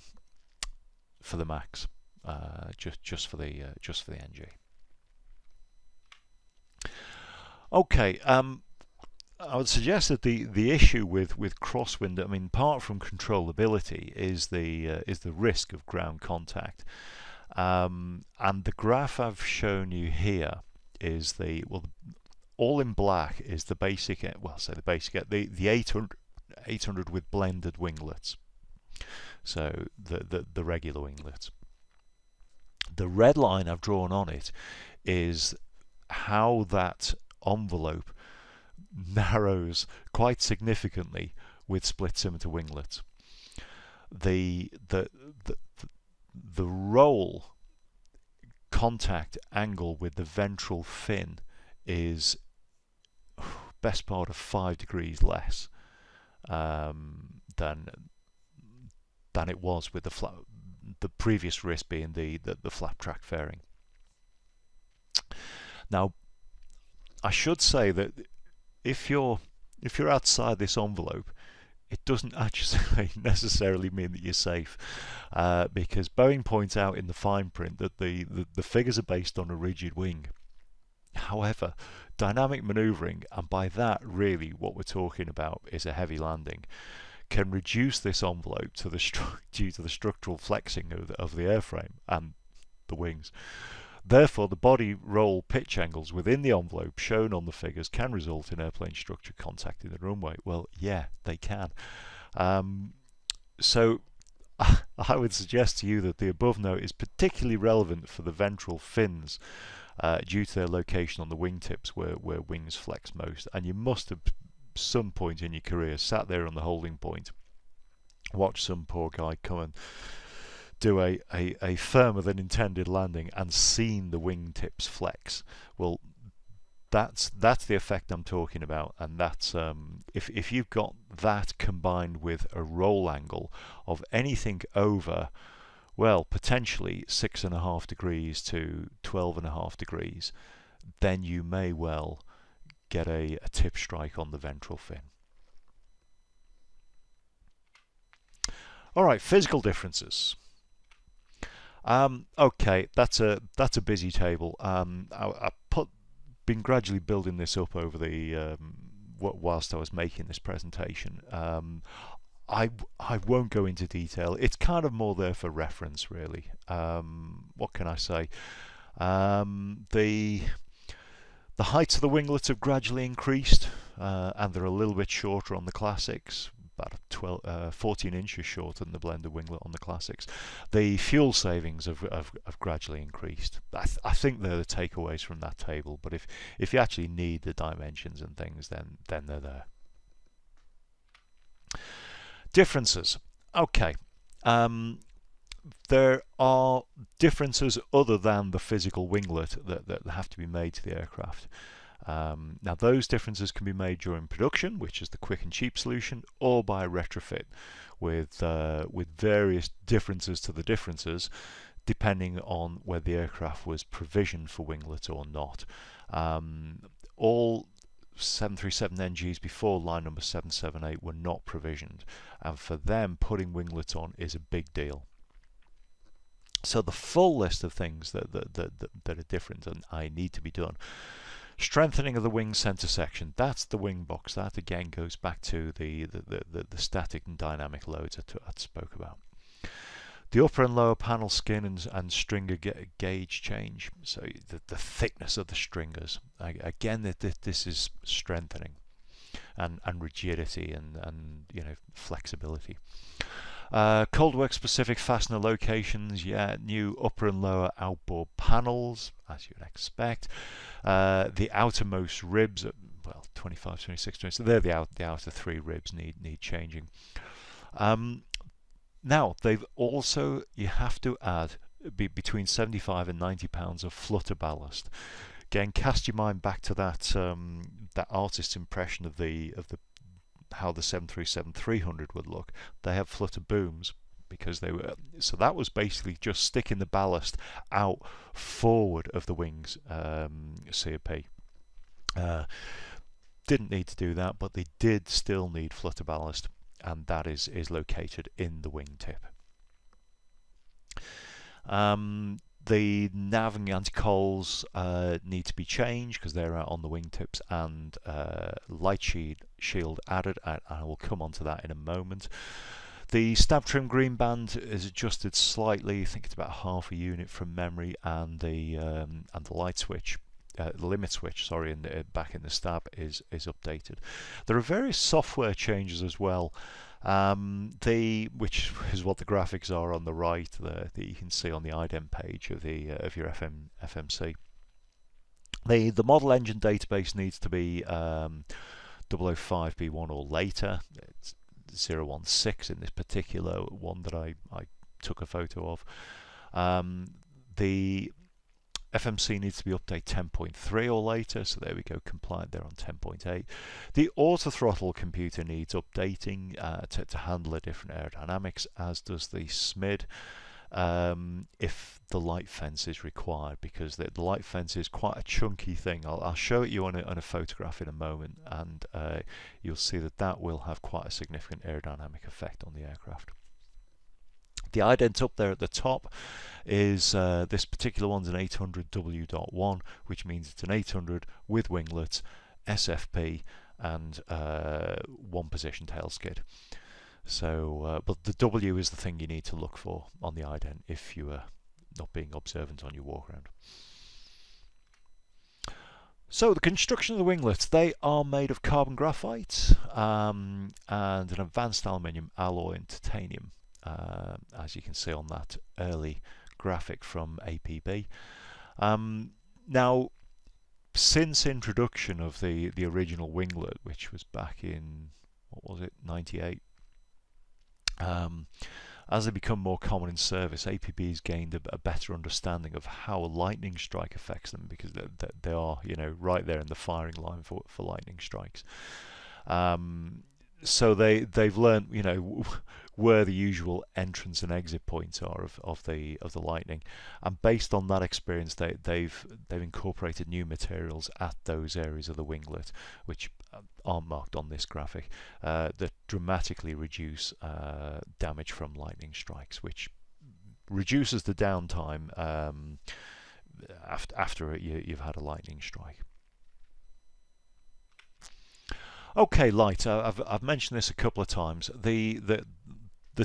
A: Max, just for the NG. Okay, I would suggest that the issue with crosswind, I mean, apart from controllability, is the risk of ground contact. And the graph I've shown you here is all in black is the basic, the 800 with blended winglets. So the regular winglets. The red line I've drawn on it is how that envelope narrows quite significantly with split scimitar winglets. The roll contact angle with the ventral fin is best part of 5 degrees less than it was with the previous risk being the flap track fairing. Now, I should say that if you're outside this envelope, it doesn't actually necessarily mean that you're safe, because Boeing points out in the fine print that the figures are based on a rigid wing. However, dynamic manoeuvring, and by that really what we're talking about is a heavy landing, can reduce this envelope due to the structural flexing of the airframe and the wings. Therefore, the body roll pitch angles within the envelope shown on the figures can result in airplane structure contacting the runway. Well, yeah, they can. So I would suggest to you that the above note is particularly relevant for the ventral fins due to their location on the wingtips where wings flex most. And you must have, some point in your career, sat there on the holding point, watched some poor guy come and do a firmer than intended landing and seen the wingtips flex. Well, that's the effect I'm talking about, and that's if you've got that combined with a roll angle of anything over, well, potentially 6.5 degrees to 12.5 degrees, then you may well get a tip strike on the ventral fin. All right, physical differences. Okay, that's a busy table. Been gradually building this up over the whilst I was making this presentation. I won't go into detail. It's kind of more there for reference, really. What can I say? The heights of the winglets have gradually increased, and they're a little bit shorter on the classics. About 14 inches shorter than the blended winglet on the classics. The fuel savings have gradually increased. I think they're the takeaways from that table, but if you actually need the dimensions and things, then they're there. Differences. Okay. There are differences other than the physical winglet that have to be made to the aircraft. Now those differences can be made during production, which is the quick and cheap solution, or by a retrofit with various differences to the differences depending on whether the aircraft was provisioned for winglet or not. All 737 NGs before line number 778 were not provisioned, and for them putting winglets on is a big deal. So the full list of things that are different and need to be done. Strengthening of the wing center section, that's the wing box. That again goes back to the static and dynamic loads I spoke about. The upper and lower panel skin and stringer gauge change, so the thickness of the stringers. Again, this is strengthening and rigidity and flexibility. Coldwork specific fastener locations, new upper and lower outboard panels, as you'd expect. The outermost ribs, well, 25, 26, 20, so they're the outer three ribs need changing. Now, you have to add between 75 and 90 pounds of flutter ballast. Again, cast your mind back to that artist's impression of how the 737-300 would look. They have flutter booms because so that was basically just sticking the ballast out forward of the wings. COP didn't need to do that, but they did still need flutter ballast, and that is located in the wingtip. The nav and anti-cols need to be changed because they're out on the wingtips, and light shield added. I will come on to that in a moment. The stab trim green band is adjusted slightly. I think it's about half a unit from memory, and the light switch, the limit switch, sorry, back in the stab is updated. There are various software changes as well. Which is what the graphics are on the right that you can see on the ident page of your FMC. The model engine database needs to be 005B1 or later. It's 016 in this particular one that I took a photo of. The FMC needs to be updated 10.3 or later, so there we go, compliant there on 10.8. The auto throttle computer needs updating to handle the different aerodynamics, as does the SMID, if the light fence is required, because the light fence is quite a chunky thing. I'll show it you on a photograph in a moment, and you'll see that will have quite a significant aerodynamic effect on the aircraft. The ident up there at the top is this particular one's an 800W.1, which means it's an 800 with winglets, SFP, and one position tail skid. So, but the W is the thing you need to look for on the ident if you are not being observant on your walk around. So the construction of the winglets, they are made of carbon graphite and an advanced aluminium alloy and titanium. As you can see on that early graphic from APB. Now, since introduction of the original winglet, which was back in, what was it, 98, as they become more common in service, APB has gained a better understanding of how a lightning strike affects them, because they are, right there in the firing line for lightning strikes. So they've learned, where the usual entrance and exit points are of the lightning, and based on that experience, they've incorporated new materials at those areas of the winglet, which aren't marked on this graphic, that dramatically reduce damage from lightning strikes, which reduces the downtime after you've had a lightning strike. Okay, light. I've mentioned this a couple of times. The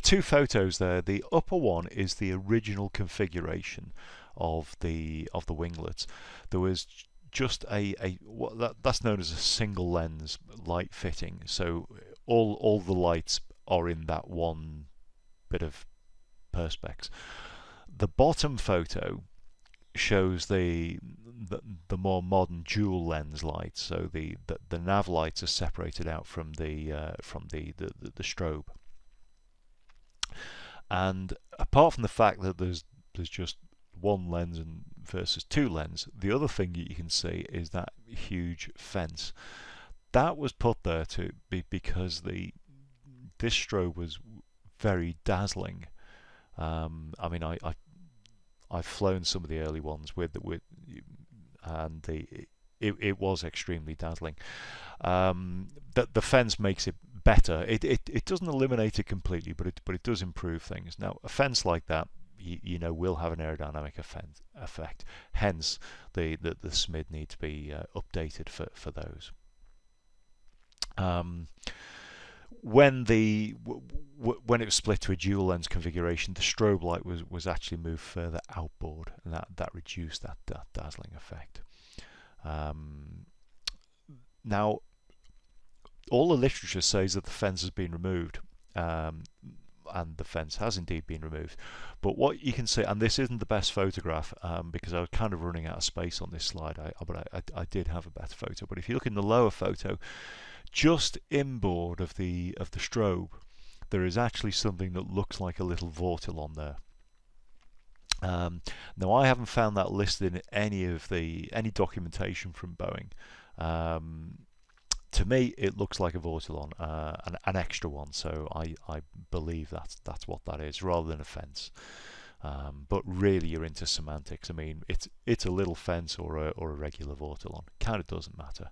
A: two photos there. The upper one is the original configuration of the winglets. There was just that's known as a single lens light fitting. So all the lights are in that one bit of perspex. The bottom photo shows the more modern dual lens lights. So the nav lights are separated out from the strobe, and apart from the fact that there's just one lens and versus 2 lens. The other thing you can see is that huge fence. That was put there to be because this strobe was very dazzling. I mean, I've flown some of the early ones and it was extremely dazzling. The fence makes it better. It doesn't eliminate it completely, but it does improve things. Now, a fence like that, you know, will have an aerodynamic effect. Hence, the SMID need to be updated for those. When when it was split to a dual lens configuration, the strobe light was actually moved further outboard, and that reduced that dazzling effect. Now, all the literature says that the fence has been removed, and the fence has indeed been removed. But what you can see, and this isn't the best photograph because I was kind of running out of space on this slide, but I did have a better photo. But if you look in the lower photo, just inboard of the strobe, there is actually something that looks like a little vortil on there. Now, I haven't found that listed in any documentation from Boeing. To me, it looks like a vortilon, an extra one, so I believe that's what that is, rather than a fence. But really, you're into semantics. I mean, it's a little fence or a regular vortilon. Kind of doesn't matter.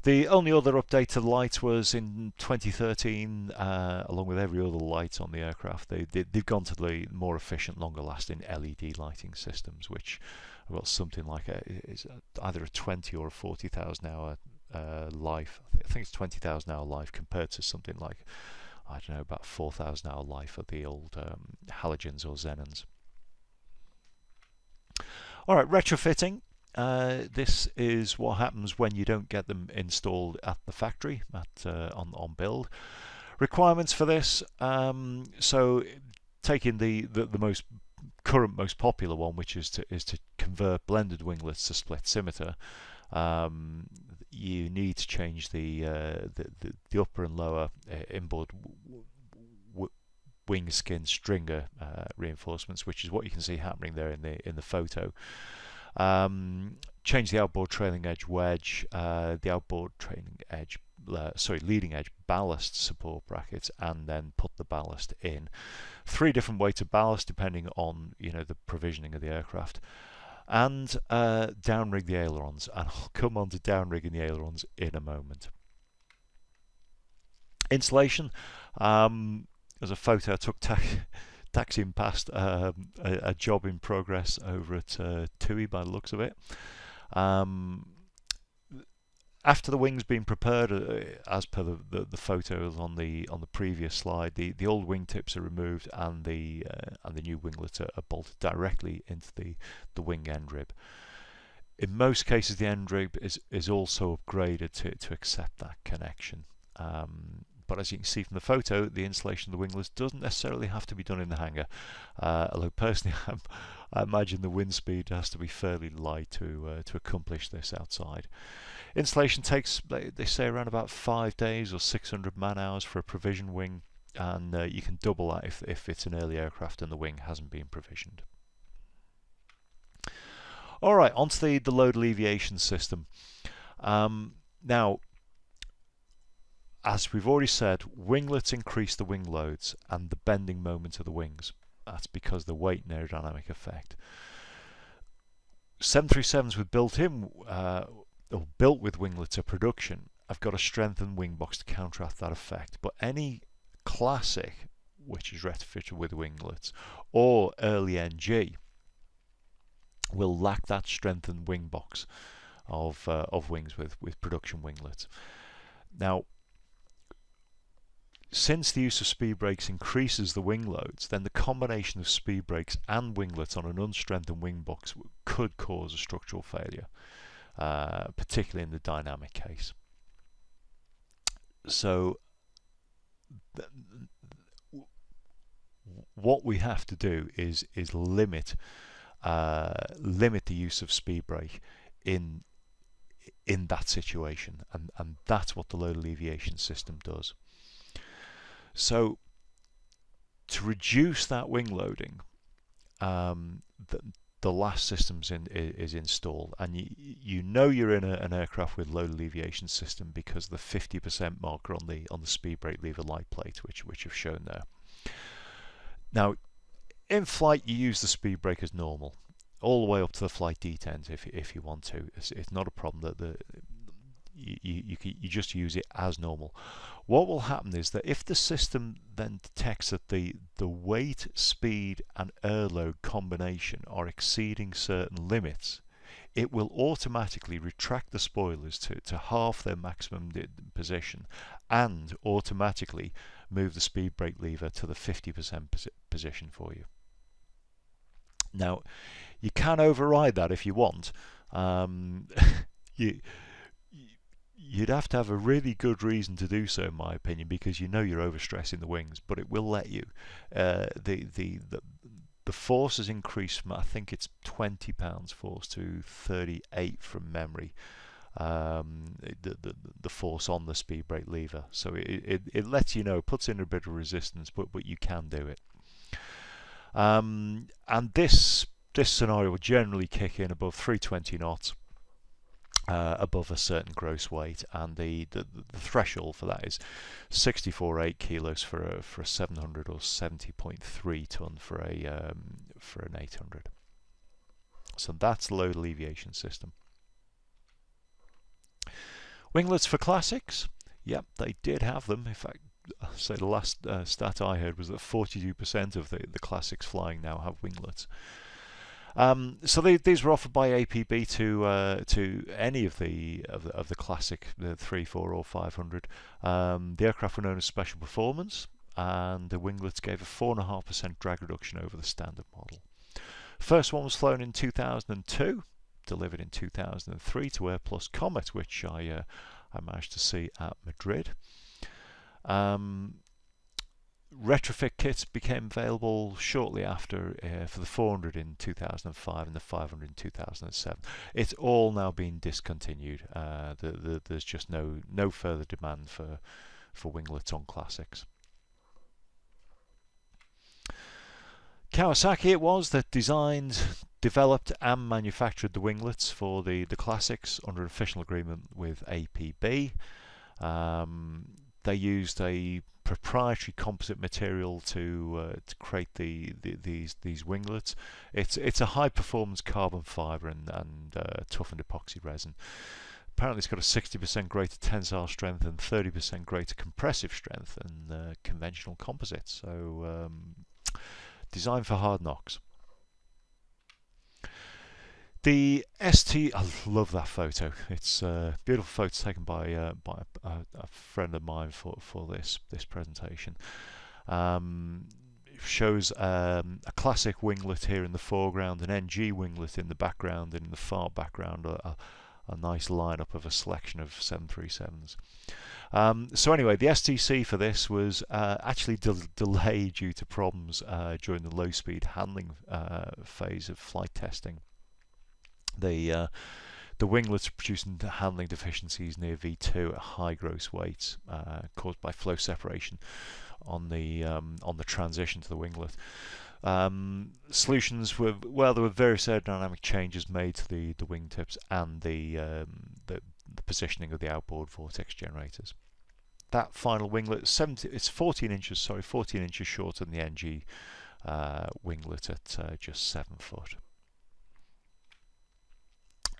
A: The only other update to the lights was in 2013, along with every other light on the aircraft. They've gone to the more efficient, longer-lasting LED lighting systems, which have got something like either a 20 or a 40,000 hour life. I think it's 20,000 hour life compared to something like, I don't know, about 4,000 hour life of the old halogens or xenons. All right, retrofitting. This is what happens when you don't get them installed at the factory on build. Requirements for this. So taking the most current, most popular one, which is to convert blended winglets to split scimitar. You need to change the upper and lower inboard wing skin stringer reinforcements, which is what you can see happening there in the photo. Change the outboard trailing edge wedge, the outboard leading edge ballast support brackets, and then put the ballast in. 3 different weights of ballast depending on the provisioning of the aircraft. And downrig the ailerons, and I'll come on to downrigging the ailerons in a moment. Installation. There's a photo I took taxiing past a job in progress over at TUI by the looks of it. After the wings being prepared, as per the photos on the previous slide, the old wingtips are removed and the new winglets are bolted directly into the wing end rib. In most cases, the end rib is also upgraded to accept that connection. But as you can see from the photo, the installation of the winglets doesn't necessarily have to be done in the hangar. Although personally, I imagine the wind speed has to be fairly light to accomplish this outside. Installation takes, they say, around about 5 days or 600 man-hours for a provision wing, and you can double that if it's an early aircraft and the wing hasn't been provisioned. All right, onto the load alleviation system. Now, as we've already said, winglets increase the wing loads and the bending moment of the wings. That's because of the weight and aerodynamic effect. 737s with built-in or built with winglets of production have got a strengthened wing box to counteract that effect. But any classic, which is retrofitted with winglets, or early NG, will lack that strengthened wing box of wings with production winglets. Now, since the use of speed brakes increases the wing loads, then the combination of speed brakes and winglets on an unstrengthened wing box could cause a structural failure, particularly in the dynamic case. So what we have to do is limit the use of speed brake in that situation, and that's what the load alleviation system does. So to reduce that wing loading, the the last systems is installed, and you know you're in an aircraft with low alleviation system because of the 50% marker on the speed brake lever light plate, which I've shown there. Now, in flight, you use the speed brake as normal, all the way up to the flight detent if you want to. It's not a problem that you just use it as normal. What will happen is that if the system then detects that the weight, speed and air load combination are exceeding certain limits, it will automatically retract the spoilers to half their maximum position and automatically move the speed brake lever to the 50% position for you. Now, you can override that if you want. You'd have to have a really good reason to do so, in my opinion, because you know you're overstressing the wings, but it will let you. The force has increased from, I think it's 20 pounds force to 38 from memory. The force on the speed brake lever, so it lets you know, puts in a bit of resistance, but you can do it. And this scenario will generally kick in above 320 knots. Above a certain gross weight, and the threshold for that is 64.8 kilos for a 700 or 70.3 ton for an 800. So that's the load alleviation system. Winglets for classics, yep, they did have them. In fact, I'll say the last stat I heard was that 42% of the classics flying now have winglets. So these were offered by APB to any of the classic, the 3, 4 or 500. The aircraft were known as Special Performance, and the winglets gave a 4.5% drag reduction over the standard model. First one was flown in 2002, delivered in 2003 to AirPlus Comet, which I managed to see at Madrid. Retrofit kits became available shortly after for the 400 in 2005 and the 500 in 2007. It's all now been discontinued. There's just no further demand for winglets on classics. Kawasaki it was that designed, developed and manufactured the winglets for the classics under an official agreement with APB. They used a proprietary composite material to create these winglets. It's a high performance carbon fibre and toughened epoxy resin. Apparently it's got a 60% greater tensile strength and 30% greater compressive strength than conventional composites. So designed for hard knocks. The ST, I love that photo. It's a beautiful photo taken by a friend of mine for this presentation. It shows a classic winglet here in the foreground, an NG winglet in the background, and in the far background a nice lineup of a selection of 737s. So anyway, the STC for this was actually delayed due to problems during the low-speed handling phase of flight testing. The winglets are producing handling deficiencies near V2 at high gross weights caused by flow separation on the transition to the winglet. Solutions were, well, there were various aerodynamic changes made to the wingtips and the positioning of the outboard vortex generators. That final winglet, it's 14 inches shorter than the NG winglet at just 7 foot.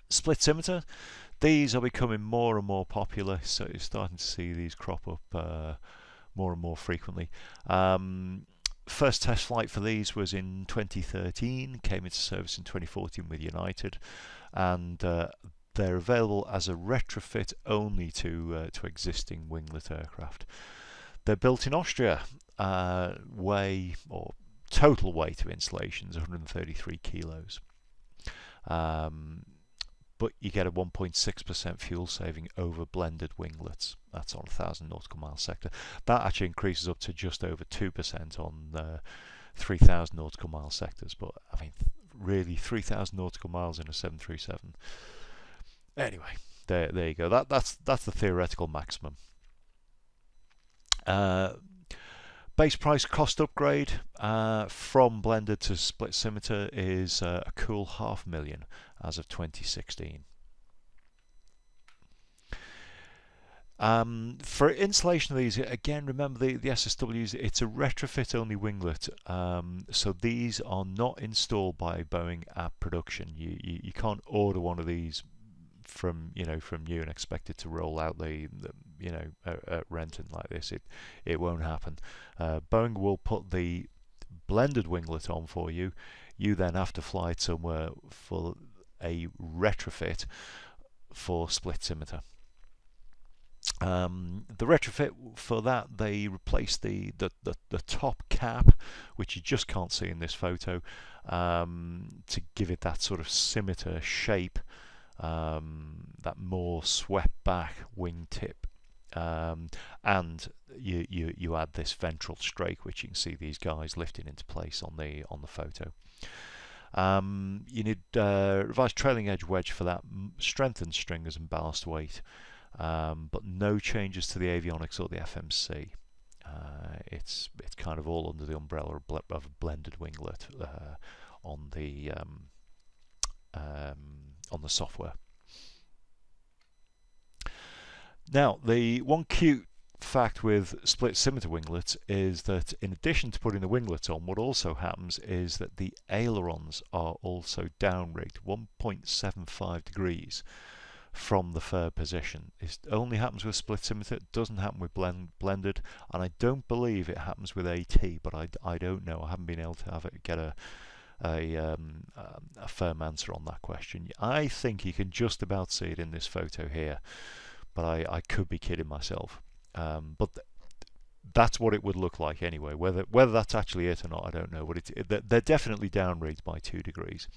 A: Split scimitar, these are becoming more and more popular, so you're starting to see these crop up more and more frequently. First test flight for these was in 2013, came into service in 2014 with United, and they're available as a retrofit only to existing winglet aircraft. They're built in Austria. Total weight of installation is 133 kilos. But you get a 1.6% fuel saving over blended winglets. That's on 1,000 nautical mile sector. That actually increases up to just over 2% on 3,000 nautical mile sectors. But I mean, really, 3,000 nautical miles in a 737. Anyway, there you go. That's the theoretical maximum. Base price cost upgrade from blended to split scimitar is a cool $500,000 as of 2016. For installation of these, again, remember the SSWs, it's a retrofit only winglet, so these are not installed by Boeing at production. You can't order one of these from you and expect it to roll out the at Renton like this. It won't happen. Boeing will put the blended winglet on for you. You then have to fly it somewhere for a retrofit for split scimitar. The retrofit for that, they replace the top cap, which you just can't see in this photo, to give it that sort of scimitar shape, that more swept back wing tip, and you add this ventral strake, which you can see these guys lifting into place on the photo. You need revised trailing edge wedge for that, strengthened stringers and ballast weight. But no changes to the avionics or the FMC. It's kind of all under the umbrella of a blended winglet on the software. Now, the one cute fact with split scimitar winglets is that in addition to putting the winglets on, what also happens is that the ailerons are also down-rigged 1.75 degrees from the fur position. It only happens with split scimitar, it doesn't happen with blended, and I don't believe it happens with AT, but I don't know. I haven't been able to get a firm answer on that question. I think you can just about see it in this photo here, but I could be kidding myself. But that's what it would look like anyway. Whether that's actually it or not, I don't know. But they're definitely down-rigged by 2 degrees.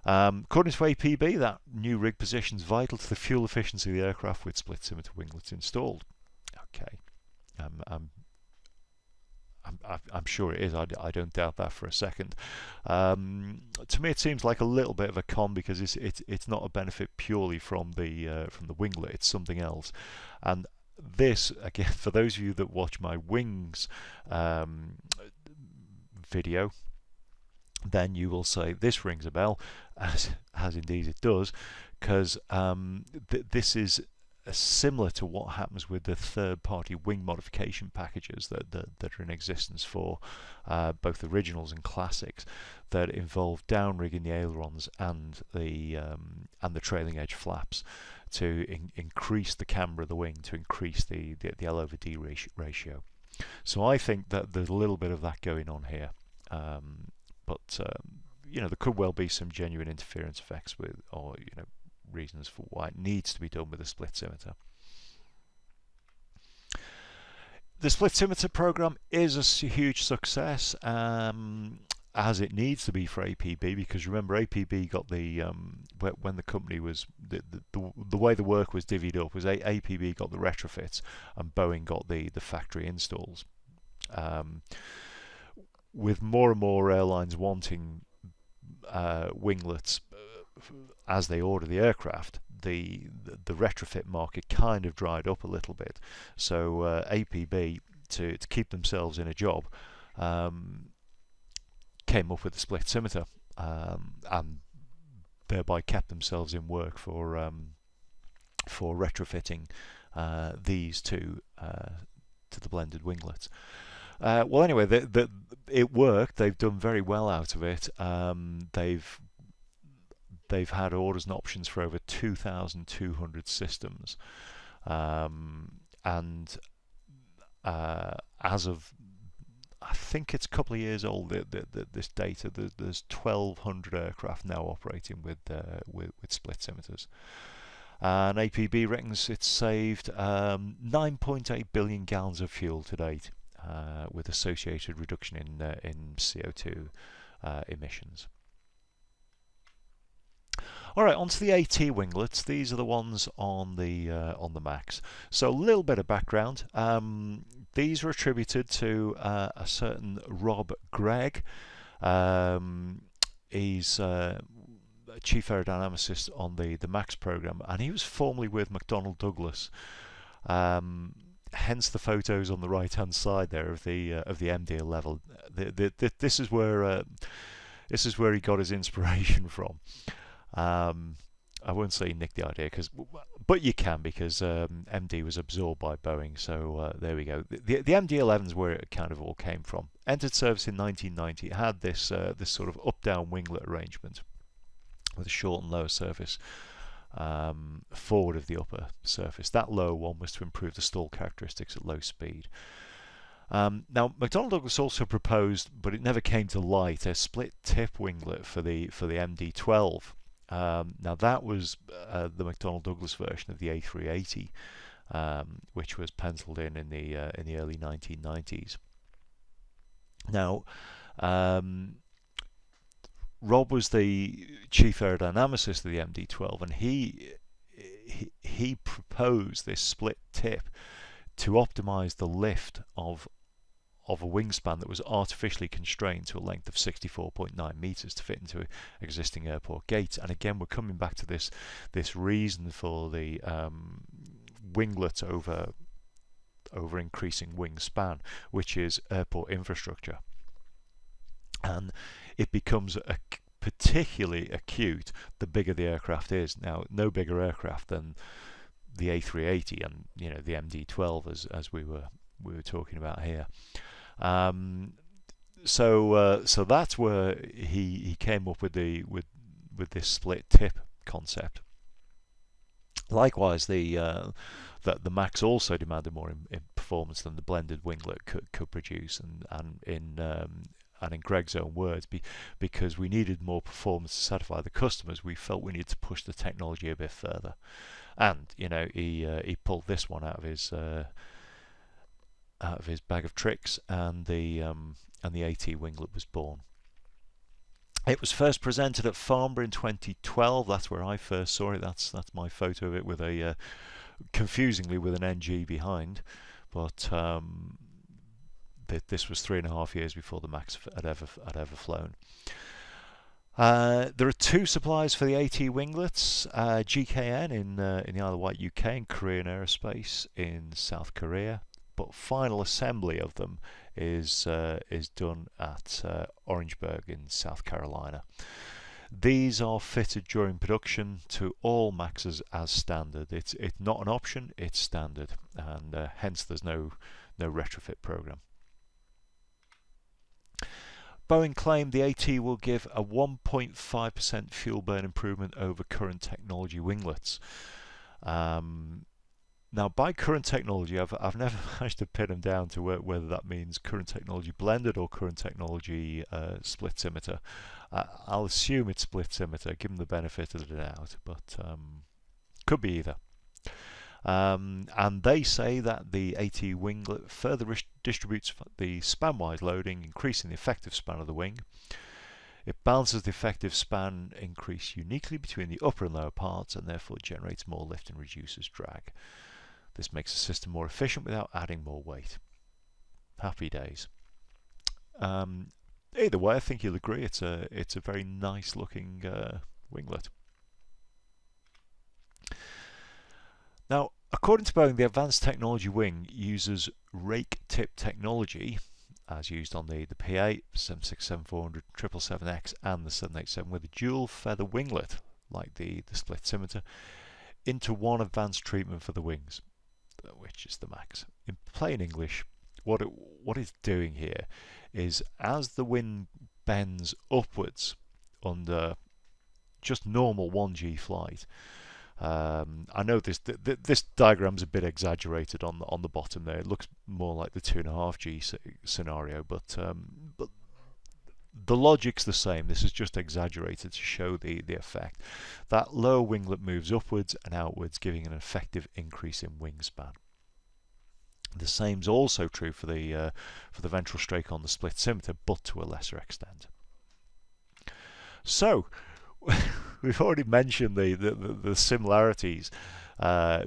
A: According to APB, that new rig position is vital to the fuel efficiency of the aircraft with split scimitar winglets installed. Okay, I'm sure it is. I don't doubt that for a second. To me, it seems like a little bit of a con because it's not a benefit purely from the winglet. It's something else. And this, again, for those of you that watch my wings video, then you will say this rings a bell, as indeed it does, because this is similar to what happens with the third-party wing modification packages that are in existence for both originals and classics, that involve down-rigging the ailerons and the trailing edge flaps to increase the camber of the wing, to increase the L over D ratio. So I think that there's a little bit of that going on here. But there could well be some genuine interference effects with, or reasons for why it needs to be done with a split scimitar. The split scimitar program is a huge success, as it needs to be for APB, because remember APB got the when the company was the way the work was divvied up was APB got the retrofits and Boeing got the factory installs. With more and more airlines wanting winglets as they order the aircraft, the retrofit market kind of dried up a little bit. So APB, to keep themselves in a job, came up with the split scimitar, and thereby kept themselves in work for retrofitting these to the blended winglets. Well, anyway, it worked. They've done very well out of it. They've had orders and options for over 2,200 systems, and as of, I think it's a couple of years old, this data, there's 1,200 aircraft now operating with split scimitars. And APB reckons it's saved 9.8 billion gallons of fuel to date, with associated reduction in CO2 emissions. All right, onto the AT winglets. These are the ones on the Max. So a little bit of background. These are attributed to a certain Rob Gregg. He's chief aerodynamicist on the Max program, and he was formerly with McDonnell Douglas. hence the photos on the right hand side there of the MD-11. This is where he got his inspiration from. I won't say he nicked the idea, but you can, because MD was absorbed by Boeing. So there we go. The MD-11 is where it kind of all came from. Entered service in 1990. It had this sort of up-down winglet arrangement with a short and lower surface forward of the upper surface. That lower one was to improve the stall characteristics at low speed. Now, McDonnell Douglas also proposed, but it never came to light, a split tip winglet for the MD-12. Now that was the McDonnell Douglas version of the A380, which was penciled in the early 1990s. Now, Rob was the chief aerodynamicist of the MD-12, and he proposed this split tip to optimize the lift of a wingspan that was artificially constrained to a length of 64.9 meters to fit into existing airport gates. And again, we're coming back to this reason for the winglet over increasing wingspan, which is airport infrastructure. And it becomes particularly acute the bigger the aircraft is. Now, no bigger aircraft than the A380 and the MD-12 as we were talking about here. So that's where he came up with this split tip concept. Likewise, the Max also demanded more in performance than the blended winglet could produce, and in Greg's own words, because we needed more performance to satisfy the customers, we felt we needed to push the technology a bit further. And he pulled this one out of his bag of tricks, and the AT winglet was born. It was first presented at Farnborough in 2012. That's where I first saw it. That's my photo of it, with confusingly with an NG behind, but this was 3.5 years before the Max had ever flown. There are two suppliers for the AT winglets: GKN in the Isle of Wight, UK, and Korean Aerospace in South Korea. But final assembly of them is done at Orangeburg in South Carolina. These are fitted during production to all Maxes as standard. It's not an option; it's standard, and hence there's no retrofit program. Boeing claimed the AT will give a 1.5% fuel burn improvement over current technology winglets. Now, by current technology, I've never managed to pin them down to whether that means current technology blended or current technology split scimitar. I'll assume it's split scimitar, give them the benefit of the doubt, but could be either. And they say that the AT winglet further distributes the span-wise loading, increasing the effective span of the wing. It balances the effective span increase uniquely between the upper and lower parts, and therefore generates more lift and reduces drag. This makes the system more efficient without adding more weight. Happy days. Either way, I think you'll agree it's a very nice looking winglet. Now, according to Boeing, the advanced technology wing uses rake tip technology, as used on the P8, 767-400, 777X, and the 787, with a dual feather winglet, like the split scimitar, into one advanced treatment for the wings, which is the Max. In plain English, what it's doing here is, as the wind bends upwards under just normal 1G flight, I know this diagram's a bit exaggerated on the bottom there. It looks more like the 2.5G scenario, but the logic's the same. This is just exaggerated to show the effect. That lower winglet moves upwards and outwards, giving an effective increase in wingspan. The same's also true for the ventral strake on the split scimitar, but to a lesser extent. So, we've already mentioned the similarities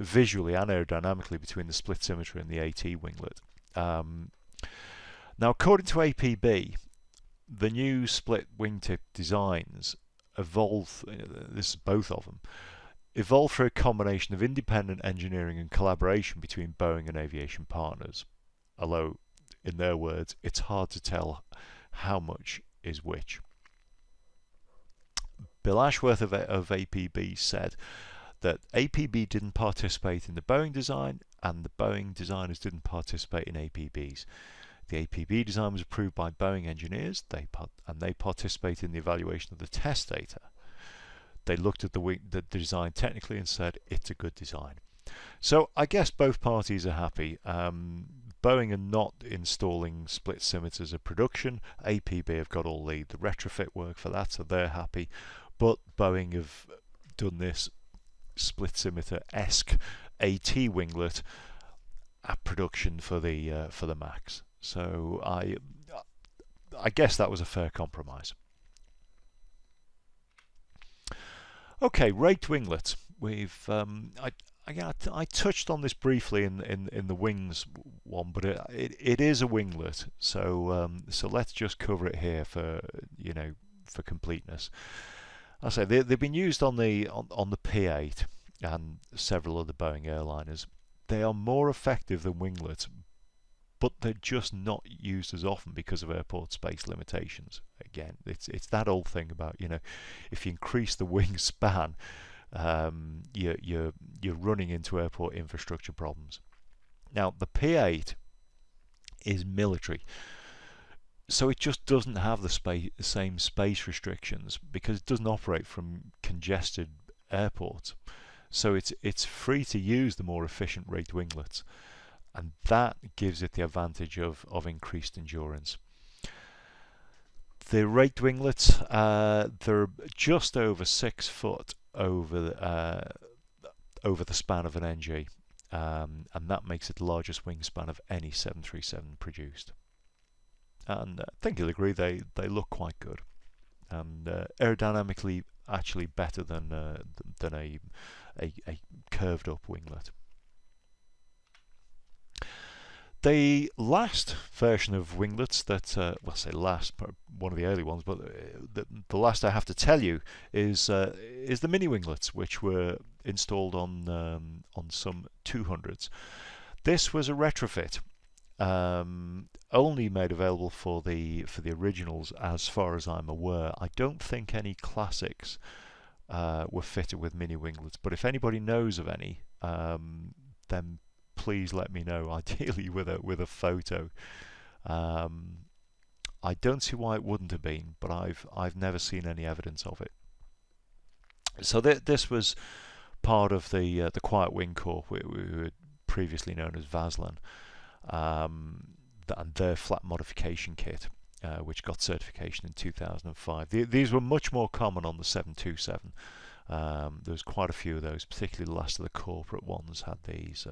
A: visually and aerodynamically between the split scimitar and the AT winglet. Now, according to APB, the new split wingtip designs evolve, this is both of them, evolved through a combination of independent engineering and collaboration between Boeing and aviation partners. Although, in their words, it's hard to tell how much is which. Bill Ashworth of APB said that APB didn't participate in the Boeing design and the Boeing designers didn't participate in APB's. The APB design was approved by Boeing engineers and they participated in the evaluation of the test data. They looked at the design technically and said it's a good design. So I guess both parties are happy. Boeing are not installing split scimitars of production. APB have got all the retrofit work for that, so they're happy. But Boeing have done this split scimitar-esque AT winglet at production for the Max. So I guess that was a fair compromise. Okay, raked winglet. We've I touched on this briefly in the wings one, but it is a winglet. So let's just cover it here for for completeness. I say they've been used on the P8 and several other Boeing airliners. They are more effective than winglets, but they're just not used as often because of airport space limitations. Again, it's that old thing about if you increase the wing span, you're running into airport infrastructure problems. Now the P8 is military, so it just doesn't have the same space restrictions because it doesn't operate from congested airports. So it's free to use the more efficient raked winglets, and that gives it the advantage of increased endurance. The raked winglets, they're just over 6 foot over the span of an NG, and that makes it the largest wingspan of any 737 produced. And I think you'll agree they look quite good, and aerodynamically actually better than a curved up winglet. The last version of winglets that, well, I say last, one of the early ones, but the last I have to tell you is the mini-winglets, which were installed on some 200s. This was a retrofit, only made available for the originals, as far as I'm aware. I don't think any classics were fitted with mini-winglets, but if anybody knows of any, then please let me know, ideally with a photo. I don't see why it wouldn't have been, but I've never seen any evidence of it. So this was part of the Quiet Wing Corps, we were previously known as Vaslan, and their flat modification kit, which got certification in 2005. These were much more common on the 727. There was quite a few of those, particularly the last of the corporate ones had these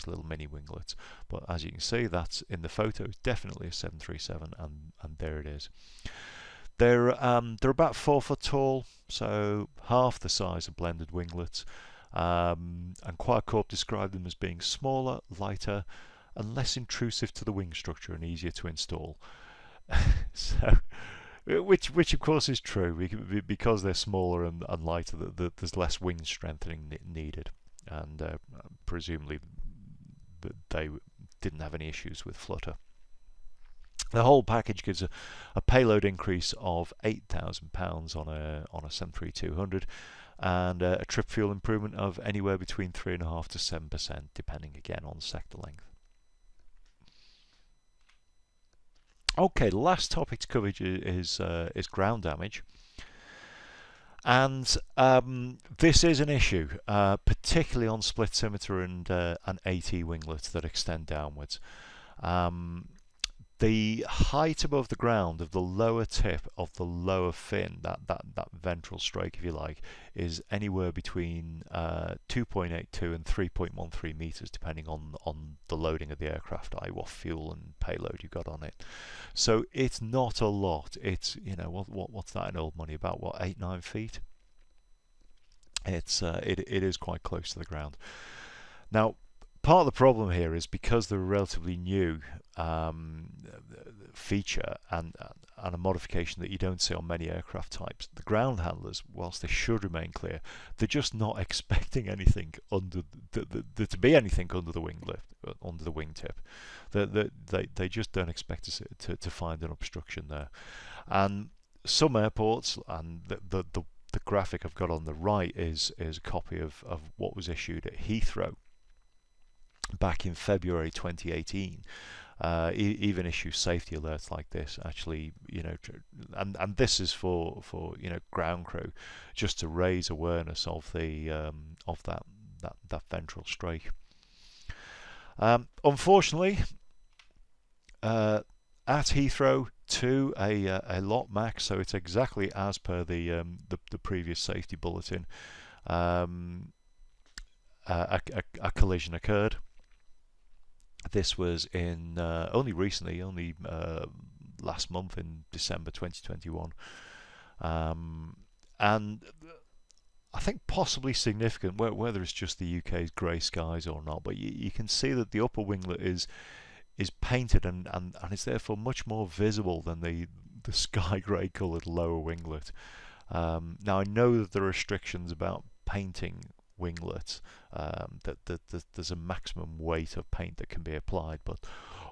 A: little mini winglets. But as you can see, that's in the photo, it's definitely a 737, and there it is. They're about 4 foot tall, so half the size of blended winglets. And Quiet Corp described them as being smaller, lighter, and less intrusive to the wing structure and easier to install. So, which of course is true, because they're smaller and lighter. There's less wing strengthening needed, and presumably they didn't have any issues with flutter. The whole package gives a payload increase of £8,000 on a 737-200, and a trip fuel improvement of anywhere between 3.5% to 7%, depending again on sector length. Okay, the last topic to cover is ground damage, and this is an issue, particularly on split scimitar and AT winglets that extend downwards. The height above the ground of the lower tip of the lower fin, that ventral stroke if you like, is anywhere between 2.82 and 3.13 meters, depending on the loading of the aircraft, i.e. what fuel and payload you got on it. So it's not a lot. It's, what's that in old money, about what, 8-9 feet? It is quite close to the ground. Now, part of the problem here is because they're a relatively new feature, and and a modification that you don't see on many aircraft types. The ground handlers, whilst they should remain clear, they're just not expecting anything under to be anything under the winglet, under the wingtip. They just don't expect to find an obstruction there. And some airports, and the graphic I've got on the right is a copy of what was issued at Heathrow back in February 2018. Even issue safety alerts like this, actually, and this is for ground crew, just to raise awareness of the of that ventral strake. Unfortunately, at Heathrow, to a lot max, so it's exactly as per the previous safety bulletin. A collision occurred. This was in only recently, last month in December 2021, and I think possibly significant, whether it's just the UK's grey skies or not, but you can see that the upper winglet is painted and is therefore much more visible than the sky grey coloured lower winglet. Now I know that there are restrictions about painting winglets, that there's a maximum weight of paint that can be applied, but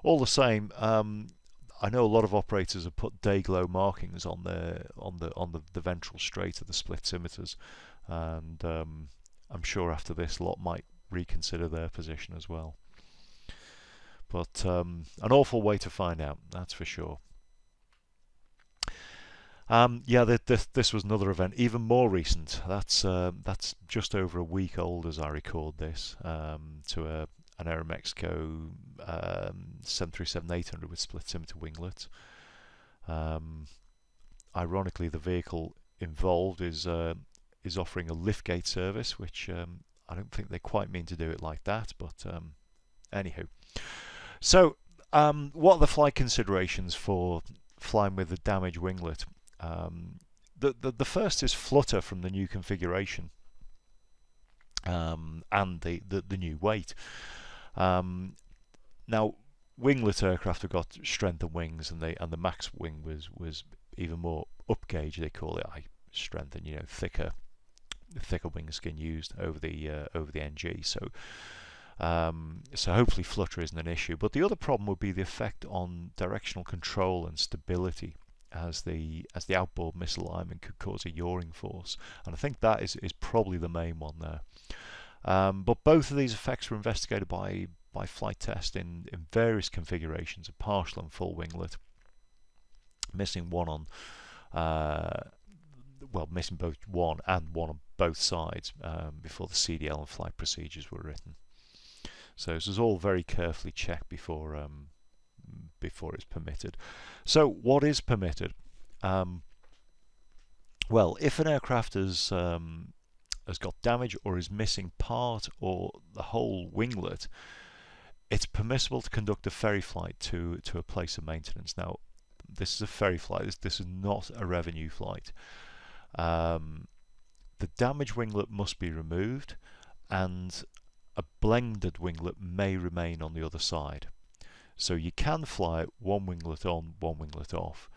A: all the same, I know a lot of operators have put day glow markings on the ventral straight of the split scimitars, and I'm sure after this lot might reconsider their position as well. But an awful way to find out, that's for sure. Yeah, this was another event, even more recent. That's just over a week old as I record this, to an Aeromexico 737-800 with split scimitar winglet. Ironically, the vehicle involved is offering a liftgate service, which I don't think they quite mean to do it like that, but anywho. So, what are the flight considerations for flying with the damaged winglet? The first is flutter from the new configuration, and the new weight. Now, winglet aircraft have got strengthened wings, and the max wing was even more up gauge, they call it, strengthened, thicker wing skin used over the NG. So hopefully flutter isn't an issue. But the other problem would be the effect on directional control and stability, as the outboard misalignment could cause a yawing force, and I think that is probably the main one there. But both of these effects were investigated by flight test in various configurations of partial and full winglet, missing one on missing both one on both sides before the CDL and flight procedures were written. So this is all very carefully checked before it's permitted. So what is permitted? Well, if an aircraft has got damage or is missing part or the whole winglet, it's permissible to conduct a ferry flight to a place of maintenance. Now, this is a ferry flight. This is not a revenue flight. The damaged winglet must be removed, and a blended winglet may remain on the other side. So you can fly it one winglet on, one winglet off.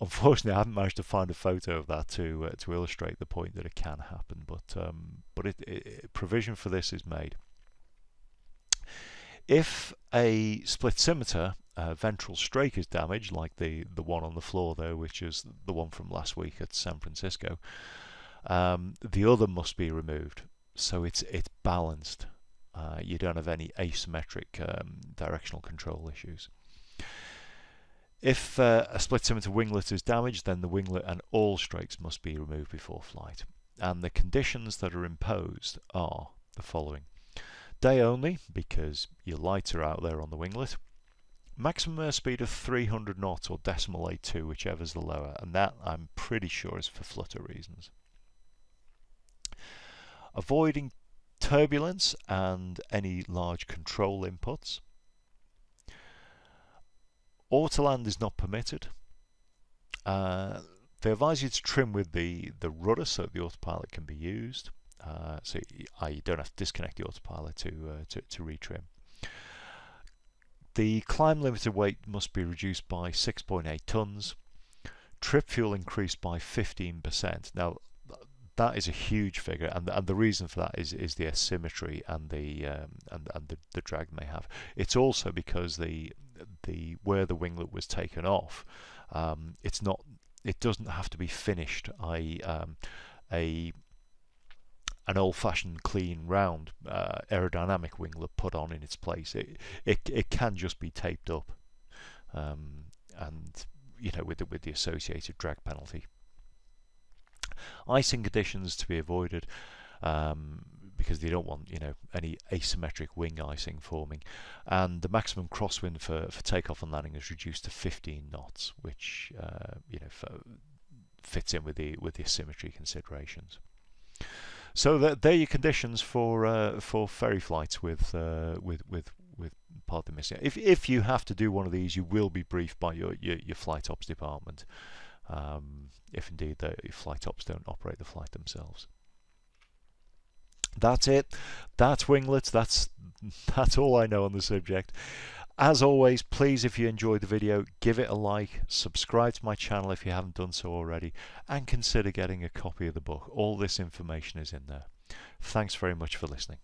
A: Unfortunately, I haven't managed to find a photo of that to illustrate the point that it can happen, but provision for this is made. If a split scimitar ventral strake is damaged, like the one on the floor there, which is the one from last week at San Francisco, the other must be removed, so it's balanced. You don't have any asymmetric directional control issues. If a split scimitar winglet is damaged, then the winglet and all strakes must be removed before flight. And the conditions that are imposed are the following: day only, because your lights are out there on the winglet. Maximum airspeed of 300 knots or decimal A2, whichever's the lower, and that I'm pretty sure is for flutter reasons. Avoiding turbulence and any large control inputs. Autoland is not permitted. They advise you to trim with the rudder so that the autopilot can be used. So you don't have to disconnect the autopilot to retrim. The climb limited weight must be reduced by 6.8 tons. Trip fuel increased by 15%. Now, that is a huge figure, and the reason for that is the asymmetry and the drag may have. It's also because the where the winglet was taken off, it doesn't have to be finished. An old-fashioned, clean, round aerodynamic winglet put on in its place. It can just be taped up, and with the associated drag penalty. Icing conditions to be avoided, because they don't want any asymmetric wing icing forming, and the maximum crosswind for takeoff and landing is reduced to 15 knots, which fits in with the asymmetry considerations. So they're your conditions for ferry flights with part of the missing. If you have to do one of these, you will be briefed by your flight ops department. If indeed the flight ops don't operate the flight themselves. That's it. That's winglets. That's all I know on the subject. As always, please, if you enjoyed the video, give it a like, subscribe to my channel if you haven't done so already, and consider getting a copy of the book. All this information is in there. Thanks very much for listening.